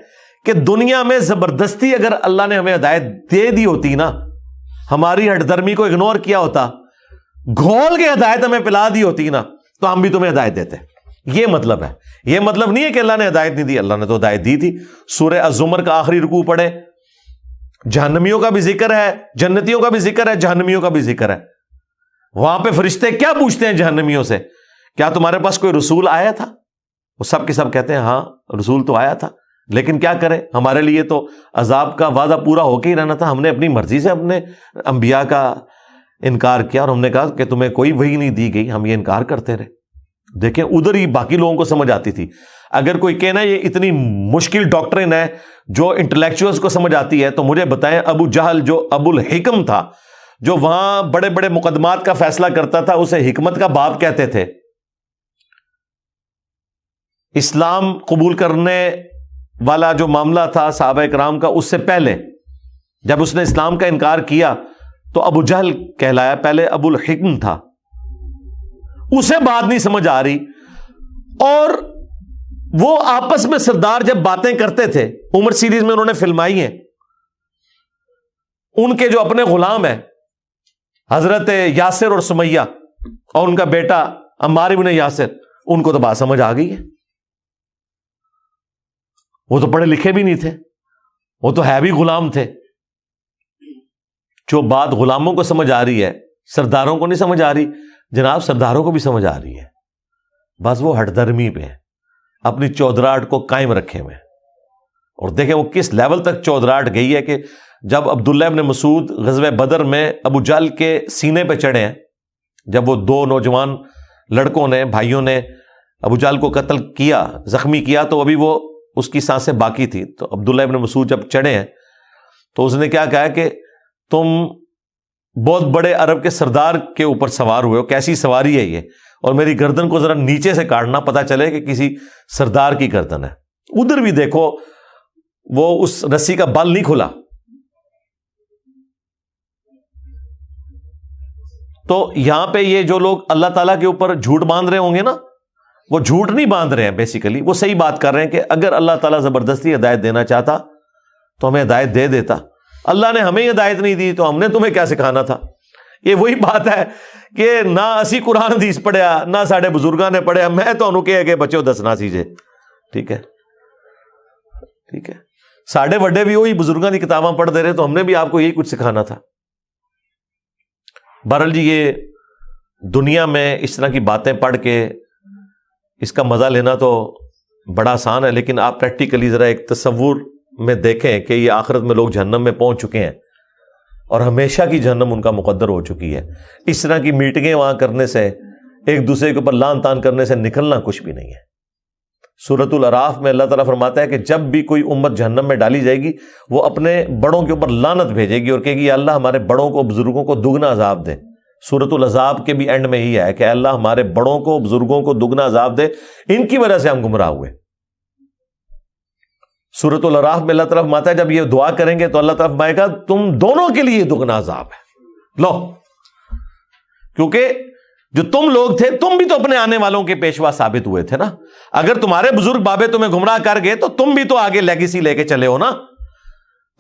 کہ دنیا میں زبردستی اگر اللہ نے ہمیں ہدایت دے دی ہوتی نا، ہماری ہٹ درمی کو اگنور کیا ہوتا، گھول کے ہدایت ہمیں پلا دی ہوتی نا، تو ہم بھی تمہیں ہدایت دیتے. یہ مطلب ہے. یہ مطلب نہیں ہے کہ اللہ نے ہدایت نہیں دی. اللہ نے تو ہدایت دی تھی. سورہ الزمر کا آخری رکوع پڑھے، جہنمیوں کا بھی ذکر ہے، جنتیوں کا بھی ذکر ہے، جہنمیوں کا بھی ذکر ہے. وہاں پہ فرشتے کیا پوچھتے ہیں جہنمیوں سے؟ کیا تمہارے پاس کوئی رسول آیا تھا؟ وہ سب کے سب کہتے ہیں ہاں رسول تو آیا تھا، لیکن کیا کریں، ہمارے لیے تو عذاب کا وعدہ پورا ہو کے ہی رہنا تھا. ہم نے اپنی مرضی سے اپنے انبیاء کا انکار کیا، اور ہم نے کہا کہ تمہیں کوئی وحی نہیں دی گئی، ہم یہ انکار کرتے رہے. دیکھیں ادھر ہی باقی لوگوں کو سمجھ آتی تھی. اگر کوئی کہنا یہ اتنی مشکل ڈاکٹرن ہے جو انٹلیکچوئلز کو سمجھ آتی ہے، تو مجھے بتائیں ابو جہل جو ابو الحکم تھا، جو وہاں بڑے بڑے مقدمات کا فیصلہ کرتا تھا، اسے حکمت کا باپ کہتے تھے. اسلام قبول کرنے والا جو معاملہ تھا صحابہ کرام کا، اس سے پہلے جب اس نے اسلام کا انکار کیا تو ابو جہل کہلایا، پہلے ابو الحکم تھا. اسے بات نہیں سمجھ آ رہی، اور وہ آپس میں سردار جب باتیں کرتے تھے، عمر سیریز میں انہوں نے فلمائی ہیں، ان کے جو اپنے غلام ہیں حضرت یاسر اور سمیہ اور ان کا بیٹا عمار بن یاسر، ان کو تو بات سمجھ آ گئی ہے. وہ تو پڑھے لکھے بھی نہیں تھے، وہ تو ہے بھی غلام تھے. جو بات غلاموں کو سمجھ آ رہی ہے سرداروں کو نہیں سمجھ آ رہی. جناب سرداروں کو بھی سمجھ آ رہی ہے، بس وہ ہٹ درمی پہ اپنی چودراہٹ کو قائم رکھے ہوئے. اور دیکھیں وہ کس لیول تک چودراہٹ گئی ہے کہ جب عبداللہ ابن مسعود غزوہ بدر میں ابو جہل کے سینے پہ چڑھے ہیں، جب وہ دو نوجوان لڑکوں نے، بھائیوں نے ابو جہل کو قتل کیا، زخمی کیا، تو ابھی وہ اس کی سانسیں باقی تھی. تو عبداللہ ابن مسعود جب چڑھے ہیں تو اس نے کیا کہا کہ تم بہت بڑے عرب کے سردار کے اوپر سوار ہوئے ہو، کیسی سواری ہے یہ، اور میری گردن کو ذرا نیچے سے کاٹنا، پتہ چلے کہ کسی سردار کی گردن ہے. ادھر بھی دیکھو وہ اس رسی کا بل نہیں کھلا. تو یہاں پہ یہ جو لوگ اللہ تعالیٰ کے اوپر جھوٹ باندھ رہے ہوں گے نا، وہ جھوٹ نہیں باندھ رہے ہیں، بیسیکلی وہ صحیح بات کر رہے ہیں کہ اگر اللہ تعالیٰ زبردستی ہدایت دینا چاہتا تو ہمیں ہدایت دے دیتا. اللہ نے ہمیں ہدایت نہیں دی تو ہم نے تمہیں کیا سکھانا تھا. یہ وہی بات ہے کہ نہ اسی قرآن حدیث پڑھیا، نہ ساڈے بزرگاں نے پڑھیا. میں تو انہوں کہ بچوں دسنا سیجے، ٹھیک ہے ٹھیک ہے. ساڈے وڈے بھی وہی بزرگاں کی کتاباں پڑھ دے رہے، تو ہم نے بھی آپ کو یہی کچھ سکھانا تھا. بہرحال جی یہ دنیا میں اس طرح کی باتیں پڑھ کے اس کا مزہ لینا تو بڑا آسان ہے، لیکن آپ پریکٹیکلی ذرا ایک تصور میں دیکھیں کہ یہ آخرت میں لوگ جہنم میں پہنچ چکے ہیں اور ہمیشہ کی جہنم ان کا مقدر ہو چکی ہے. اس طرح کی میٹنگیں وہاں کرنے سے، ایک دوسرے کے اوپر لان تان کرنے سے نکلنا کچھ بھی نہیں ہے. سورۃ الاعراف میں اللہ تعالیٰ فرماتا ہے کہ جب بھی کوئی امت جہنم میں ڈالی جائے گی وہ اپنے بڑوں کے اوپر لعنت بھیجے گی اور کہے گی یا اللہ ہمارے بڑوں کو بزرگوں کو دگنا عذاب دے. سورۃ الاحزاب کے بھی اینڈ میں ہی ہے کہ اللہ ہمارے بڑوں کو بزرگوں کو دگنا عذاب دے، ان کی وجہ سے ہم گمراہ ہوئے. سورۃ الاعراف میں اللہ تعالیٰ فرماتا ہے جب یہ دعا کریں گے تو اللہ تعالیٰ فرمائے گا تم دونوں کے لیے دگنا عذاب ہے. لو، کیونکہ جو تم لوگ تھے تم بھی تو اپنے آنے والوں کے پیشوا ثابت ہوئے تھے نا. اگر تمہارے بزرگ بابے تمہیں گمراہ کر گئے تو تم بھی تو آگے لیگیسی لے کے چلے ہو نا.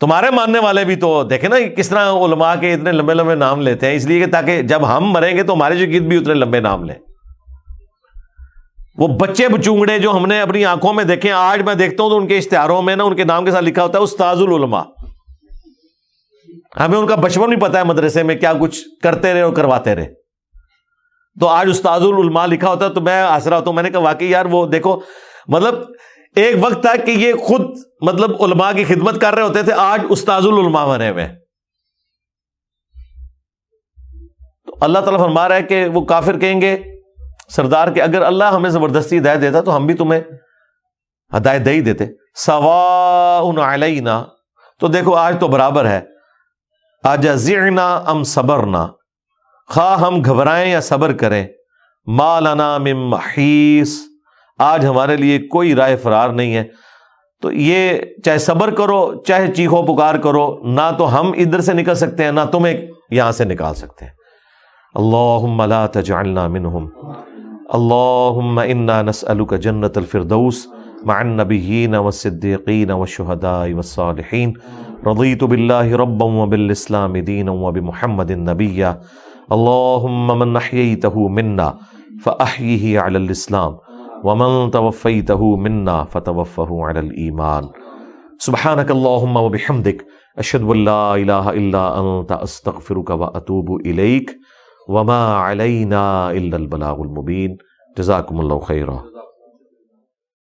تمہارے ماننے والے بھی تو دیکھیں نا کس طرح علماء کے اتنے لمبے لمبے نام لیتے ہیں، اس لیے کہ تاکہ جب ہم مریں گے تو ہمارے شاگرد بھی اتنے لمبے نام لیں. وہ بچے بچونگڑے جو ہم نے اپنی آنکھوں میں دیکھے، آج میں دیکھتا ہوں تو ان کے اشتہاروں میں نا ان کے نام کے ساتھ لکھا ہوتا ہے استاذ العلماء. ہمیں ان کا بچپن بھی پتا ہے مدرسے میں کیا کچھ کرتے رہے اور کرواتے رہے. تو آج استاذ العلماء لکھا ہوتا ہے تو میں ہنس رہا ہوتا ہوں. میں نے کہا واقعی یار وہ دیکھو، مطلب ایک وقت تھا کہ یہ خود مطلب علماء کی خدمت کر رہے ہوتے تھے، آج استاذ العلماء بنے ہوئے. تو اللہ تعالیٰ فرما رہا ہے کہ وہ کافر کہیں گے سردار کہ اگر اللہ ہمیں زبردستی ہدایت دیتا تو ہم بھی تمہیں ہدایت دے ہی دیتے. سواء علینا، تو دیکھو آج تو برابر ہے. اجزعنا ام صبرنا، خواہ ہم گھبرائیں یا صبر کریں. ما لنا من محیص، آج ہمارے لیے کوئی رائے فرار نہیں ہے. تو یہ چاہے صبر کرو چاہے چیخو پکار کرو، نہ تو ہم ادھر سے نکل سکتے ہیں نہ تمہیں یہاں سے نکال سکتے ہیں. اللہم لا تجعلنا منہم، اللہم انا نسألک جنت الفردوس مع النبیین والصدیقین والشہداء والصالحین. رضیت باللہ ربا وبالاسلام دینا وبمحمد نبیا. اللہم من احییتہ منا فاحیہ علی الاسلام ومن توفیتہ منا فتوفہ علی الایمان. سبحانک اللہم وبحمدک اشہد ان لا الہ الا انت استغفرک واتوب الیک وما علینا الا البلاغ المبین. جزاکم اللہ خیرا.